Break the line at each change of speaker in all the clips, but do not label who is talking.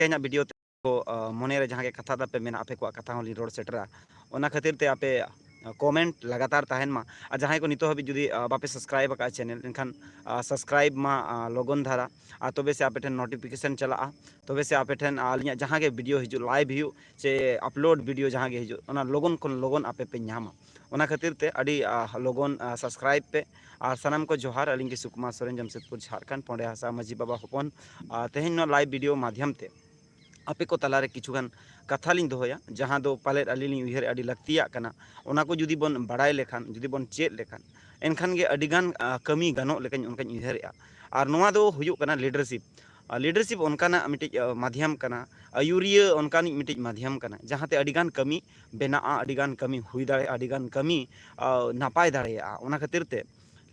तेहना वीडियो को मोने जहाँ के कथा पे मेना आपे को कथा होली रोड सेटरा ओना खातिर ते आपे कमेंट लगातार तहन मा और जहाँ को नितो हबी जुदी बापे सब्सक्राइब का चैनल इनखान सब्सक्राइब मा लगन धारा और तबे से आपे ठेन नोटिफिकेशन चला तबे से आपे ठेन आलिया जहाँ के वीडियो हिजु लाइव हिजु से अपलोड वीडियो जहाँ के हिजु ओना लगन खन लगन आपे पे नामा ओना खातिर ते अड़ी लगन सब्सक्राइब पे और सानाम को जोहार अलिंग के सुकुमार सोरेन जमशेदपुर झारखंड पोंडे हासा माजी बाबा हपन तेहन लाइव वीडियो माध्यम ते आपे को तलारे किछुगान कथा लिंग दोया जहाँ दो पाले अली उहर अड़ी लक्तिया कना ओना को जुदी बन बड़ाई लेखान जुदी बन चेद लेखान एनखान गे अडिगान कमी गानो लेकान उनकान उहरेया और नोआ दो हुयुग कना लीडरशिप लीडरशिप उनकाना मिटिज माध्यम कना आयुरिया उनकानी मिटिज माध्यम कना जहाँते अडिगान कमी बेना अडिगान कमी हुई दाड़े अडिगान कमी नापाय दाड़ेया ओना खातिर ते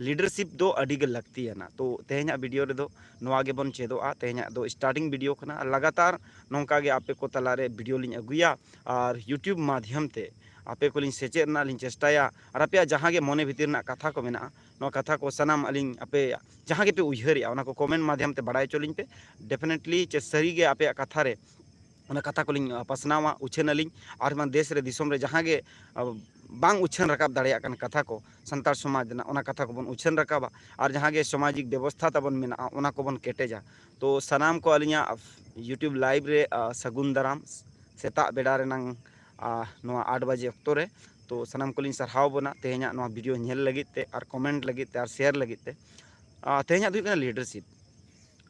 लीडरशिप दो अडिग लगतियाना तो तेहना वीडियो रे दो नोआ गे बन चेदोआ तेहना दो स्टार्टिंग वीडियो खना लगातार नौका गे आपे को तलारे वीडियो लिंग अगुया और यूट्यूब माध्यम ते आपे को लिंग सेचेद ना लिंग चेष्टाया और आपे जहाँ गे मने भीतर ना कथा को मेना नोआ कथा को सनाम अलिंग आपे जहाँ गे पे उहरिया ओना को कमेंट माध्यम ते बड़ाई चोलिंग पे डेफिनेटली चे सरी गे आपे कथा रे ओना कथा को लिंग पसनावा उछेन अलिंग और मान देश रे दिसोम रे जहाँ गे बांग उछन रकाब दाड़िया कन कथा को संतार समाज ना ओना कथा को बन उछन रकाबा और जहाँ गे सामाजिक व्यवस्था तबन मेना ओना को बन केटेजा तो सनाम को अलिया यूट्यूब लाइव रे सगुन दाराम सेता बेड़ा रेनांग 8 बजे अक्तो रे तो सनाम को लिंग सरहाव बना तेहना नोआ वीडियो नेल लगित ते और कमेंट लगित ते और शेयर लगित ते तेहना दुई कना लीडरशिप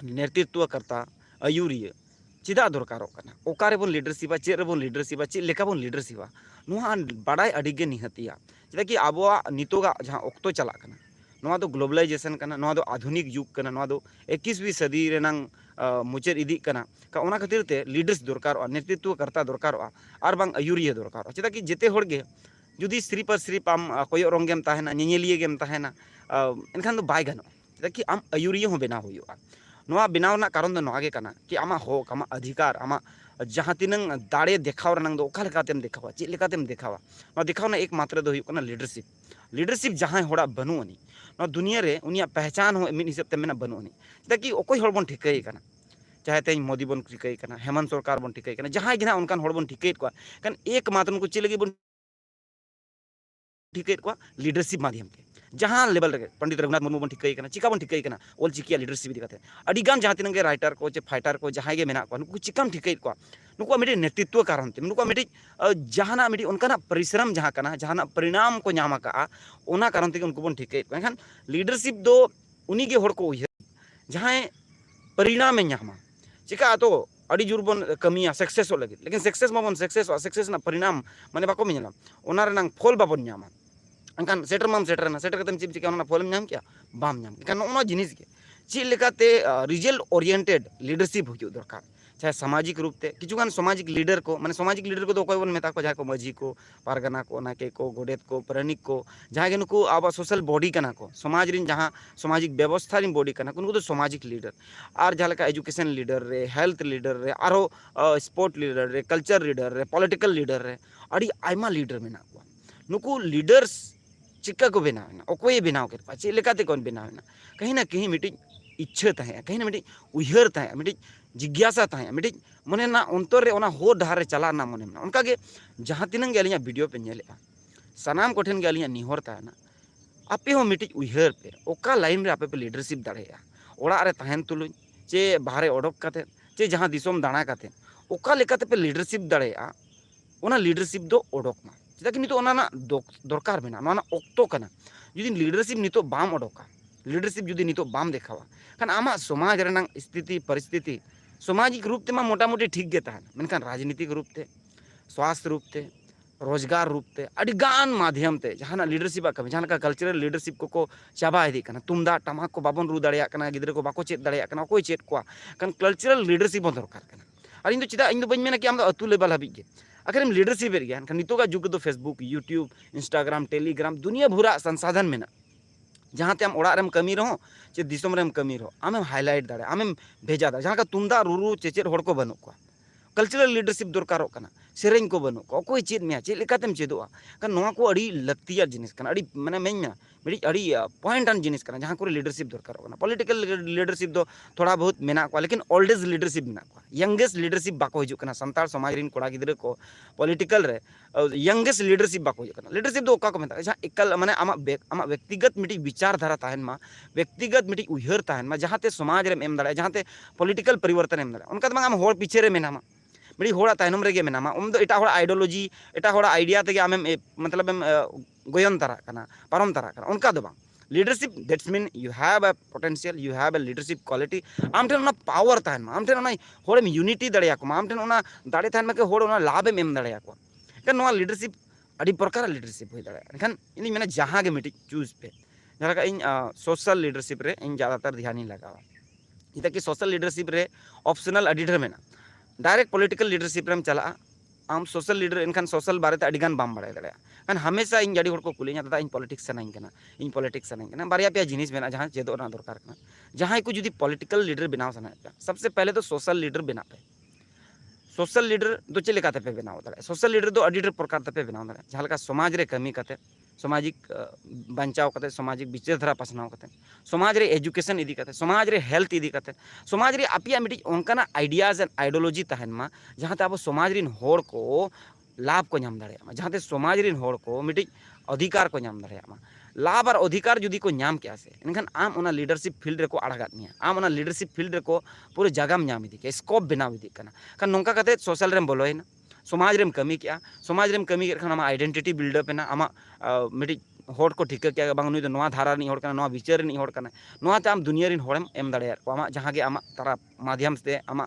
नेतृत्व करता आयुरिया चिदा दरकारों कना ओकारे बन लीडरशिप चेद रेबन लीडरशिप चेद लेका बन लीडरशिप नोआ बाडाय अडिगे निहतिया चेदा कि आबोआ नितोगा जहाँ अक्तो चला कना नोआ दो ग्लोबलाइजेशन कना नोआ दो आधुनिक युग कना नोआ दो 21वीं सदी रेनांग मुचाद इदी कना का ओना खातिर ते लीडर्स दरकारों नेतृत्व करता दरकारों और बांग आयुरिया दरकारों चेदा कि जेते होड़गे जुदी सिर्फ और सिर्फ आम कोयो रंगेम ताहेना निनेलिये गेम ताहेना एनखान दो बाय गानो चेदा कि आम आयुरिया हो बेना हुयुआ नोआ बनाव ना कारण दो नोआ गे कना कि आमा हक आमा अधिकार आमा जहाँ तिनंग दाड़े देखाव रनांग दो ओका लेकातेम देखावा चेद लेकातेम देखावा नोआ देखाव ना एक मात्र दो हुयुग कना लीडरशिप लीडरशिप जहाँ होड़ा बनुअनी नोआ दुनिया रे उनिया पहचान हो मिन हिसाब ते मेना बनुअनी चेदा कि ओकोय होड़ बन ठिकाई कना चाहे तेज मोदी बन ठिकाई कना हेमंत सरकार बन ठिकाई कना जहाँ गे ना उनकान होड़ बन ठिकाई को कन एक मात्र उनको चेद लगी बन ठिकाई को लीडरशिप माध्यम ते जहाँ लेवल रे पंडित रघुनाथ मुर्मू बन ठिकाई कना चिका बन ठिकाई कना ओल चिकिया लीडरशिप इदी कते अडिगान जहाँ तिनंगे राइटर को चे फाइटर को जहाँ गे मेना को नुकु चिकाम ठिकाई को नुकु मिटे नेतृत्व कारण ते नुकु मिटे जहाँ मिटे उनका परिश्रम जहाँ कना जहाँ परिणाम को नाम का ओना कारण ते उनको बन ठिकाई को एखान लीडरशिप दो उनी गे होड़ को जहाँ परिणाम नामा चिका तो अड़ी जुर बन कमिया सक्सेस लगे लेकिन सक्सेस माबन सक्सेस ना परिणाम माने बाको मिलम ओना रेनांग फल बाबन नामा एनखान सेटर माम सेटर ना सेटर कतेम चिप चिका ओना फलम नाम क्या बाम नाम एनखान ओना जिनिस गे ची लेकाते रिजल्ट ओरिएंटेड लीडरशिप हुजु दरकार चाहे सामाजिक रूप ते किछुगान सामाजिक लीडर को माने सामाजिक लीडर को तो कोई बन मेता को जहाँ को मजी को पारगना को नाके को गोडेत को परनिक को जहाँ के नुकु आबा सोशल बॉडी कना को समाज रिन जहाँ सामाजिक व्यवस्था रिन बॉडी कना को नुकु तो सामाजिक लीडर और जहाँ लेका एजुकेशन लीडर रे हेल्थ लीडर रे आरो स्पोर्ट लीडर रे कल्चर लीडर रे पॉलिटिकल लीडर रे अड़ी आयमा लीडर मेना को नुकु लीडर्स चिक्का को बनावना ओकोय बनाव के चेद लेकाते कोन बनावना कहीं ना कहीं मिटी इच्छा तहे कहीं ना मिटी उहर तहे मिटी जिज्ञासा तहे मिटी मने ना अंतर रे ओना हो डहार रे चला ना मने ना उनका गे जहाँ तिनंग गे अलिया वीडियो पे नेलेआ सनाम कोठेन गे अलिया निहर ताना आपे हो मिटी उहर पे ओका लाइन रे आपे पे लीडरशिप दाड़ेया ओड़ा रे तहन तुलुज चे बाहरे ओडक काते चे जहाँ दिसोम दाणा काते ओका लेकाते पे लीडरशिप दाड़ेया ओना लीडरशिप दो ओडक मा चेदा कि नितो ओना ना दरकार मेना नोना ओक्तो कना जुदी लीडरशिप नितो बाम ओडोका लीडरशिप जुदी नितो बाम देखावा खान आमा समाज रेनांग स्थिति परिस्थिति सामाजिक रूप ते मा मोटामोटी ठीक गे ताहना मेनखान राजनीतिक रूप ते स्वास्थ्य रूप ते रोजगार रूप ते अडिगान माध्यम ते जहाँ लीडरशिप कमी जहाँ का कल्चरल लीडरशिप को चाबा इदी कना तुमदा टमाक को बाबन रू दाड़िया कना गिद्रा को बाको चेद दाड़िया कना कोई चेद को कन कल्चरल लीडरशिप दरकार कना और इन चिदा इन बन मेना कि आम अतु लेवल हाबी गे अगर हम लीडरशिप गया नितोगा जुग दो फेसबुक यूट्यूब इंस्टाग्राम टेलीग्राम दुनिया भूरा संसाधन मेना जहाँ ते आम ओड़ा रेम कमी रहो चे दिसोम रेम कमी रहो आमेम हाईलाइट दाड़े आमेम भेजा दाड़े जहाँ का तुमदा रुरु चेचेद होड़ को बनू को कल्चरल लीडरशिप दरकारों कना सेरें को बनू को अकोय चेद में चेद लेकातेम चेदोआ kan noa ko adi laktiya jinis kana adi mane menya medi adi point an jinis kana jahan kore leadership dorkar kana political leadership do thoda bahut mena ko lekin old age leadership mena ko youngest leadership bako hijuk kana santal samaj rin koda gidre ko political re youngest leadership bako hijuk kana leadership do oka ko meta jahan ekal mane ama व्यक्तिगत मिटी विचार धारा ताहन मा व्यक्तिगत मिटी उयहर ताहन मा जहां ते समाज रे एम दाड़े जहां ते पॉलिटिकल परिवर्तन एम दाड़े उनका तो आम होड़ पीछे रे मेना मिडी होड़ा तायनम रेगे मेनामा उम दो एटा होड़ा आइडियोलॉजी एटा होड़ा आइडिया तेगे आमेम मतलब एम गोयन तारा कना पारम तारा कना उनका दो बांग leadership that's mean you have a potential you have a leadership quality आम ठेन ओना पावर ताहन मा आम ठेन ओना होड़ेम यूनिटी दड़ेया को आम ठेन ओना दाड़े ताहन मा के होड़ ओना लाभ एम दड़ेया को kan noa leadership adi प्रकार leadership होय दाड़े एनखान इनी मेना जहां गे मिटी चूज पे जहां इन सोशल लीडरशिप रे इन ज्यादातर ध्यान ही लगावा इता कि सोशल लीडरशिप रे ऑप्शनल एडिटर मेना डायरेक्ट पॉलिटिकल लीडरशिप रेम चला आम सोशल लीडर इनखान सोशल बारे अड़ीगान बाम बड़ा दाड़ा खान हमेशा इन जड़ी को कुली दादा इन पॉलिटिक्स सनाई कना इन पॉलिटिक्स सनाई कना बारिया पे जिनिस मेना जहां चेदो ना दरकार कना जहां को जुदी पॉलिटिकल लीडर बनाव सना सबसे पहले तो सोशल लीडर बना पे सोशल लीडर दो चेले काते पे बनाव दाड़ा सोशल लीडर दो अडिटर प्रकार ते पे बनाव दाड़ा जहां लका समाज रे कमी काते सामाजिक बचाव करते सामाजिक विचारधारा पासनाव करते समाज रे एजुकेशन इदी करते समाज रे हेल्थ इदी करते समाज रे आपिया मिटी ओनकाना आइडियाज एंड आइडियोलॉजी तहन मा जहां ते अब समाज रिन होड़ को लाभ को नाम दाड़े मा जहां ते समाज रिन होड़ को मिटी अधिकार को नाम दाड़े मा लाभ और अधिकार जुदी को नाम क्या से इनखान आम ओना लीडरशिप फील्ड रे को आड़गात निया आम ओना लीडरशिप फील्ड रे को पूरे जगह नाम इदी के स्कोप बनाव इदी कना खान नोंका कते सोशल रेम बोलोयना समाज रेम कमी क्या समाज रेम कमी के खान आमा आइडेंटिटी बिल्डअप एना आमा मिटी होड़ को ठीक क्या बांग नुई दो नोआ धारा नि होड़ कना नोआ विचार नि होड़ कना नोआ ते आम दुनिया रिन होड़ेम एम दाड़े को आमा जहां गे आमा तारा माध्यम से आमा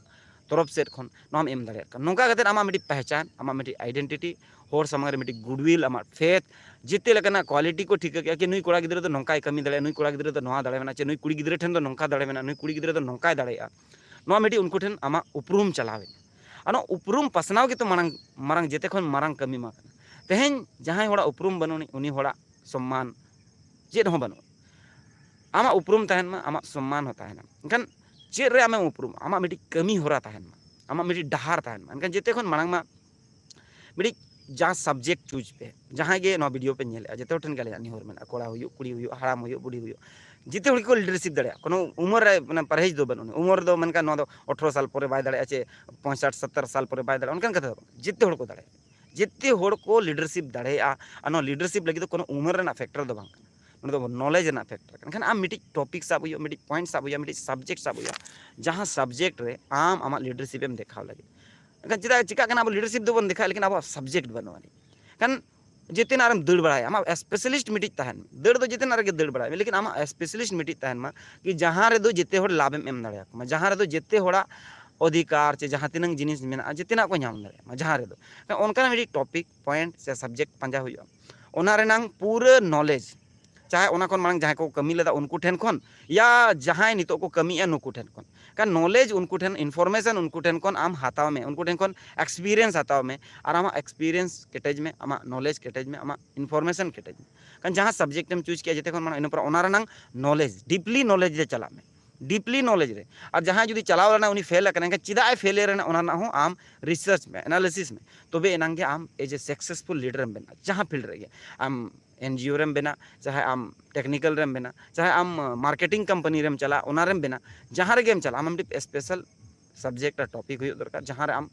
तरफ से खन नोम एम दाड़े का नोंका कते आमा मिटी पहचान आमा मिटी आइडेंटिटी होड़ समाज रे मिटी गुडविल आमा फेथ जिते लेकना क्वालिटी को ठीक क्या कि नुई कोड़ा गिदरे तो नोंकाय कमी दाड़े नुई कोड़ा गिदरे तो नोआ दाड़े मेना चे नुई कुड़ी गिदरे ठेन तो नोंका दाड़े मेना नुई कुड़ी गिदरे तो नोंकाय दाड़ेया नोआ मिटी उनको ठेन आमा उपरूम चलावे अनो उपरूम पसनाव के तो मारंग मारंग जेते खन मारंग कमी मा तेहेन जहां होड़ा उपरूम बनोनी उनी होड़ा सम्मान चेद हो बनो आमा उपरूम तहन मा आमा सम्मान होता है ना इनखान चेद रे आमे उपरूम आमा मिटी कमी होरा तहन मा आमा मिटी डहार तहन मा इनखान जेते खन मारंग मा मिटी जहाँ सब्जेक्ट चूज पे जहाँ गे नो वीडियो पे नेले जेते ठन गले नि होर मेना कोड़ा हुयो कुड़ी हुयो हराम हुयो बुढ़ी हुयो जिते हड़ को लीडरशिप दाड़ा कोनो उम्र रे माने परहेज दो बनो उम्र दो मनका नो दो 18 साल परे बाय दाड़ा चे 65 70 साल परे बाय दाड़ा उनकान कथा जिते हड़ को दाड़ा जिते हड़ को लीडरशिप दाड़ा आनो लीडरशिप लगी तो कोनो उम्र रेना फैक्टर दो बांग दो नॉलेज रेना फैक्टर कन आम मिटी टॉपिक साब हुयो मिटी पॉइंट साब हुयो मिटी सब्जेक्ट साब हुयो जहाँ सब्जेक्ट रे आम आमा लीडरशिप एम देखाव लगी कन चिदा चिका कना अब लीडरशिप दो बन देखा लेकिन अब सब्जेक्ट बनवानी कन जितेना आम दड़ बड़ा आम स्पेशलिस्ट मिटी तहन दड़ दो जितेना रे दड़ बड़ा लेकिन आम स्पेशलिस्ट मिटी तहन मा कि जहां रे दो जिते होड़ लाभ एम दाड़ा मा जहां रे दो जिते होड़ा अधिकार चे जहां तिनंग जिनिस मेना जितेना को नाम दाड़ा मा जहां रे दो ओनका मिटी टॉपिक पॉइंट से सब्जेक्ट पंजा हुयो ओना रेनांग पूरा नॉलेज चाहे ओना कोन मांग जहां को कमी लेदा उनको ठेन कोन या जहां नितो को कमी है नुकु ठेन कोन का नॉलेज उनको ठेन इन्फॉर्मेशन उनको ठेन कोन आम हाताव में उनको ठेन कोन एक्सपीरियंस हाताव में और आमा एक्सपीरियंस केटेज में आमा नॉलेज केटेज में आमा इन्फॉर्मेशन केटेज में कान जहां सब्जेक्ट एम चूज किया जेते कोन माने इन पर ओना रनांग नॉलेज डीपली नॉलेज रे चला में डीपली नॉलेज रे और जहां जुदी चलाव रना उनी फेल करना चिदा ए फेल रना ओना ना हो आम रिसर्च में एनालिसिस में तबे एनांगे आम एज ए सक्सेसफुल लीडर में बना जहां फील्ड रे आम एनजीओ रेम बना चाहे आम टेक्निकल रेम बना चाहे आम मार्केटिंग कंपनी रेम चला ओना रेम बना जहां रे गेम चला आम स्पेशल सब्जेक्ट टॉपिक हुई दरकार जहां रे आम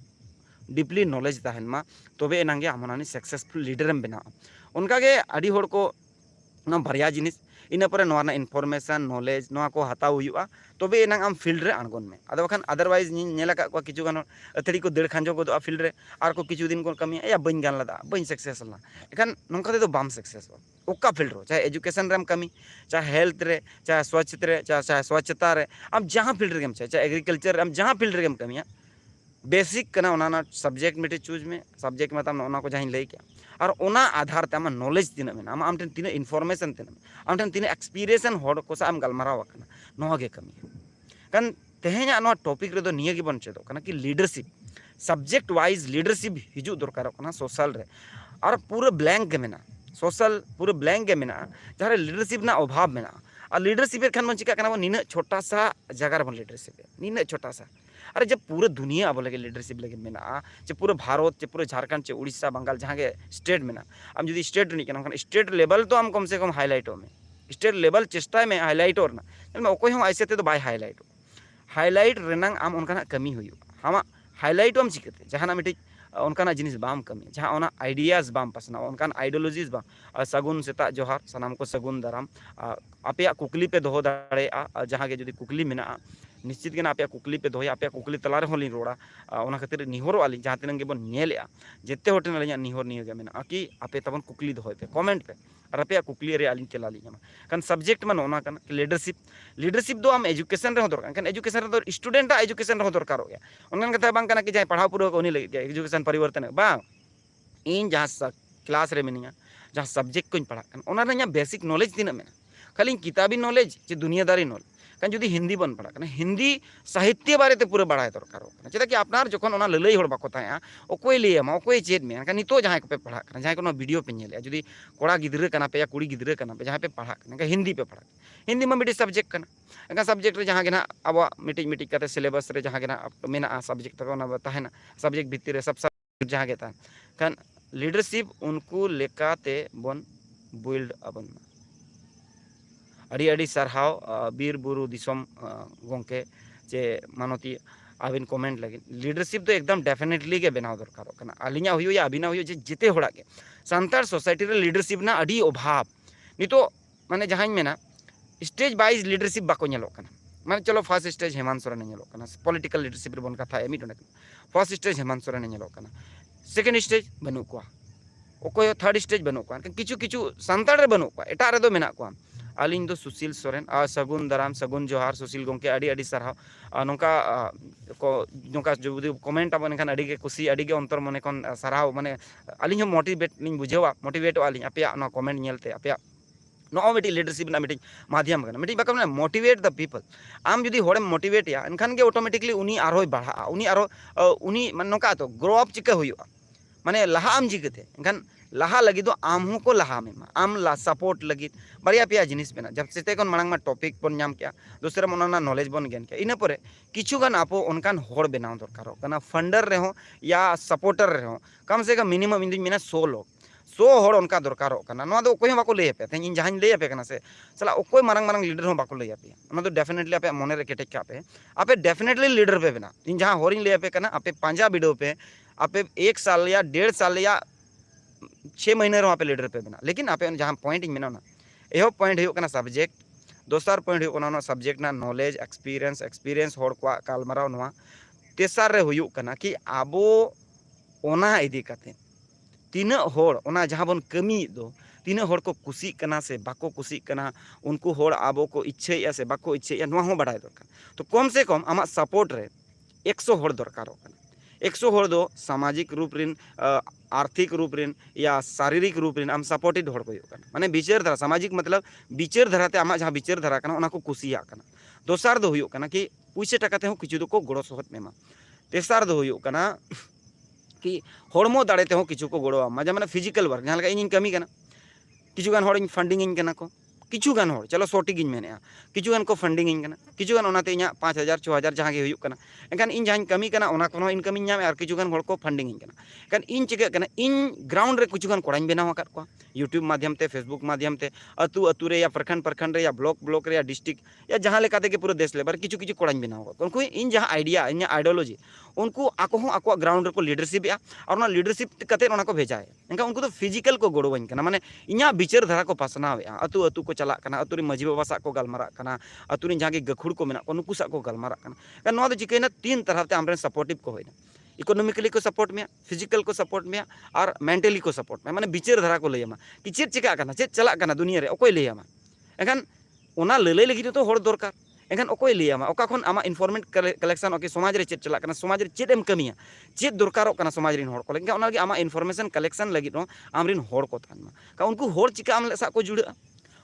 डीपली नॉलेज तहन मा तबे एनांगे आम ओनानी सक्सेसफुल लीडर रेम बना उनका गे आडी होड़ को ना बारिया जिनिस इन पर इनफॉर्मेशन नॉलेज नोआ को हताव हुआ तबे एनांग आम फील्ड रे आणगोन में आदो बखान अदरवाइज नेला का को किछु गान अथड़ी को देड़ खांजो को फील्ड रे आर को किछु दिन को कमी या बइन गान लदा बइन सक्सेस ला एखान नोंका दे तो बाम सक्सेस ओका फील्ड रो चाहे एजुकेशन रेम कमी चाहे हेल्थ रे चाहे स्वच्छता रे चाहे स्वच्छता रे आम जहां फील्ड रे गेम चाहे एग्रीकल्चर आम जहां फील्ड रे गेम कमी बेसिक कना ओना सब्जेक्ट मिटे चूज में सब्जेक्ट में तम ओना को जहां लई क्या और ओना आधार ते आम नॉलेज तीना में आम ठन तीना इन्फॉर्मेशन तीना आम ठन तीना एक्सपीरियंस होड़ को आम गलमाराव कना नोआ गे कमी कन तेहेना नोआ टॉपिक रे दो निया गे बन चेदो कना कि लीडरशिप सब्जेक्ट वाइज लीडरशिप हिजु दरकार कना सोशल रे और पूरा ब्लैंक गे मेना सोशल पूरा ब्लैंक गे मेना जहां लीडरशिप ना अभाव मेना और लीडरशिप खान मन चिका कना निना छोटा सा जगह रे लीडरशिप निना छोटा सा अरे जब पूरा दुनिया अब लगे लीडरशिप लगे मेना चे पूरा भारत चे पूरा झारखंड चे उड़ीसा बंगाल जहाँ के स्टेट मेना आम जुदी स्टेट नहीं करना स्टेट लेवल तो आम कम से कम हाईलाइटो में स्टेट लेवल चेष्टा में हाईलाइट और ना अकोय हम ऐसे तो बाय हाईलाइट हाईलाइट रेनांग आम उनका कमी हुई हम हाईलाइट हम चिकते जहाँ मिट्टी उनका जिनिस बाम कमी जहाँ ओना आइडियाज बाम पसना उनका आइडियोलॉजीज बाम सगुन सेता जोहार सनाम को सगुन दाराम आपे कुकली पे दोहो दाड़े जहाँ के जुदी कुकली मेना निश्चित के ना आपे कुकली पे दोहे आपे कुकली तला रहो ली रोड़ा ओना खातिर निहोरो आली जहाँ तिनंगे बन नेलेआ जेते होटन आली निहोर नियो के मेना कि आपे तबन कुकली दोहे पे कमेंट पे और आपे कुकली रे आली चला ली कान सब्जेक्ट मन ओना कान लीडरशिप लीडरशिप दो आम एजुकेशन रे दरकार कान एजुकेशन रे दो स्टूडेंट एजुकेशन रे दरकार गया उनन कथा बांग काना कि जाय पढ़ाव पूरा को उनी लगे एजुकेशन परिवर्तन बांग इन जहाँ क्लास रे मिनिया जहाँ सब्जेक्ट को पढ़ा कान ओना रे बेसिक नॉलेज तीना मेना खाली किताबी नॉलेज चे दुनियादारी नॉलेज कान जुदी हिंदी बन पढ़ा कान हिंदी साहित्य बारे ते पूरा बढ़ाय दरकार कान चेदा कि आपनार जखन ओना ललई होड़ बाको ताया ओकोय लेमा ओकोय चेद में कान नितो जहाँ पे पढ़ा कान जहाँ कोनो वीडियो पे नेले जुदी कोड़ा गिद्रे काना पे या कुड़ी गिद्रे काना पे जहाँ पे पढ़ा कान हिंदी पे पढ़ा हिंदी में मिट्टी सब्जेक्ट काना एंका सब्जेक्ट रे जहाँ के ना अब मिट्टी मिट्टी काते सिलेबस रे जहाँ के ना मेना सब्जेक्ट तो ना ताहेना सब्जेक्ट भितर रे सब सब्जेक्ट जहाँ के तान कान लीडरशिप उनको लेकाते बन बिल्ड अबन अड़ी अड़ी सरहाव बीर बुरु दिसम गोंके चे मानती आबिन कमेंट लगे लीडरशिप तो एकदम डेफिनेटली के बनाव दरकार कना अलिया हुयो या अबिना हुयो जे जिते होड़ा के सांतार सोसाइटी रे लीडरशिप ना अड़ी अभाव नितो माने जहां मेना स्टेज वाइज लीडरशिप बाको नेलो कना माने चलो फर्स्ट स्टेज हेमंत सोरेन नेलो कना पॉलिटिकल लीडरशिप रे बन कथा एमी टोने फर्स्ट स्टेज हेमंत सोरेन नेलो कना सेकंड स्टेज बनु को ओकोय थर्ड स्टेज बनु को किछु किछु सांतार रे बनु को एटा रे दो मेना को आलिंग दो सुशील सोरेन सगुन दाराम सगुन जोहार सुशील गोंके अड़ी अड़ी सरहाव नोंका को नोंका जो कमेंट आबन खान अड़ी के खुशी अड़ी के अंतर मने कोन सरहाव माने आलिंग हम मोटिवेट लिंग बुझेवा मोटिवेट आलिंग आपया ना कमेंट नेलते आपया नो मिट्टी लीडरशिप ना मिट्टी माध्यम कना मिट्टी बाका मोटिवेट द पीपल आम जुदी होड़े मोटिवेट या एनखान के ऑटोमेटिकली उनी आरो बढ़ा उनी आरो उनी माने नोंका तो ग्रो अप चिका हुयुआ माने लहा आम जिकते एनखान लहा लगी तो आम को लहा में आम ला सपोर्ट लगी बारिया पेया जिनिस बेना जब से कौन मांग में टॉपिक बन नाम क्या दूसरा मन नॉलेज बन ज्ञान क्या इन पर किचुगान आपो उनकान होड़ बनाव दरकार कना फंडर रहो या सपोर्टर रहो कम से कम मिनिमम इन मेना 100 लोग 100 होड़ उनका दरकार कना नोआ दो कोई बाको लई पे इन जहां लई पे कना से चला कोई मारंग मारंग लीडर हो बाको लई पे ओना तो डेफिनेटली आपे मने रे केटे क्या पे आपे डेफिनेटली लीडर पे बना इन जहां होरिंग लई पे कना आपे पांजा वीडियो पे आपे 1 साल या 1.5 साल या 6 महीने वहाँ पे लीडर पे बना लेकिन आपे जहाँ पॉइंट मेना ना एहो पॉइंट हो सब्जेक्ट दोसर पॉइंट हो सब्जेक्ट ना नॉलेज एक्सपीरियंस होड़ को गालमाराव नोआ तेसर रे हुयुक कना कि आबो ओना इदी काते तीना होड़ ओना जहाँ बन कमी दो तीना होड़ को कुसी कना से बाको कुसी कना उनको होड़ आबो को इच्छे से बाको इच्छे नोआ हो बढ़ाय दरकार तो कम से कम आमा सपोर्ट रे 100 होड़ दरकार 100 होड़ दो सामाजिक रूप रिन आर्थिक रूप रिन या शारीरिक रूप रिन आम सपोर्टेड होड़ को माने विचार धारा सामाजिक मतलब विचार धाराते आमा जहाँ विचार धारा कना ओना को कुसिया कना दोसर दो हुयुक कना कि पुइसे टाका ते हो किछु दो को गोड़ो सोहत मेमा तेसर दो हुयुक कना कि होड़मो दाड़े ते हो किछु को गोड़ो मजा माने फिजिकल वर्क जहाँ लगा इन कमी कना किछु गान होड़ फंडिंग इन कना को किछु गान होड़ चलो सोटिंग इन मेने किछु गान को फंडिंग इन कना किछु गान ओनाते इना 5000 6000 जहाँ के हुयुक कना एनखान इन जहाँ कमी कना ओना कोनो इनकम इन नामे और किछु गान होड़ को फंडिंग इन कना एनखान इन चिका कना इन ग्राउंड रे किछु गान कोड़ाइन बेनाव आकात को यूट्यूब माध्यम ते फेसबुक माध्यम ते अतु अतु रे या प्रखंड रे या ब्लॉक रे या डिस्ट्रिक्ट या जहाँ लेकाते के पूरा देश लेबर किछु किछु कोड़ाइन बेनाव को उनको इन जहाँ आइडिया इन आइडियोलॉजी उनको आको हो आको ग्राउंड को लीडरशिप या और ना लीडरशिप कते ओना को भेजा है एनका उनको तो फिजिकल को गोड़ोवाइन कना माने इना विचार धारा को पासनाव या अतु अतु को चला कना अतु रे मजी बाबा सा को गलमारा कना अतु रे जहाँ के गखुड़ को मेना को नुकु सा को गलमारा कना नोआ दो चिकैना 3 तरह ते हमरे सपोर्टिव को होइना इकोनॉमिकली को सपोर्ट में फिजिकल को सपोर्ट में और मेंटली को सपोर्ट में माने विचार धारा को लैमा कि चेत चिका कना चेत चला कना दुनिया रे ओकोय लैमा एखान ओना ललई लगी तो होड़ दरकार एखान ओकोय लैमा ओका खन आमा इनफॉर्मेट कलेक्शन ओके समाज रे चेत चला कना समाज रे चेत एम कमिया चेत दरकारों कना समाज रिन होड़ को लेकिन ओना लगी आमा इनफॉर्मेशन कलेक्शन लगी तो आमरिन होड़ को थानमा का उनको होड़ चिका आम सा को जुड़ा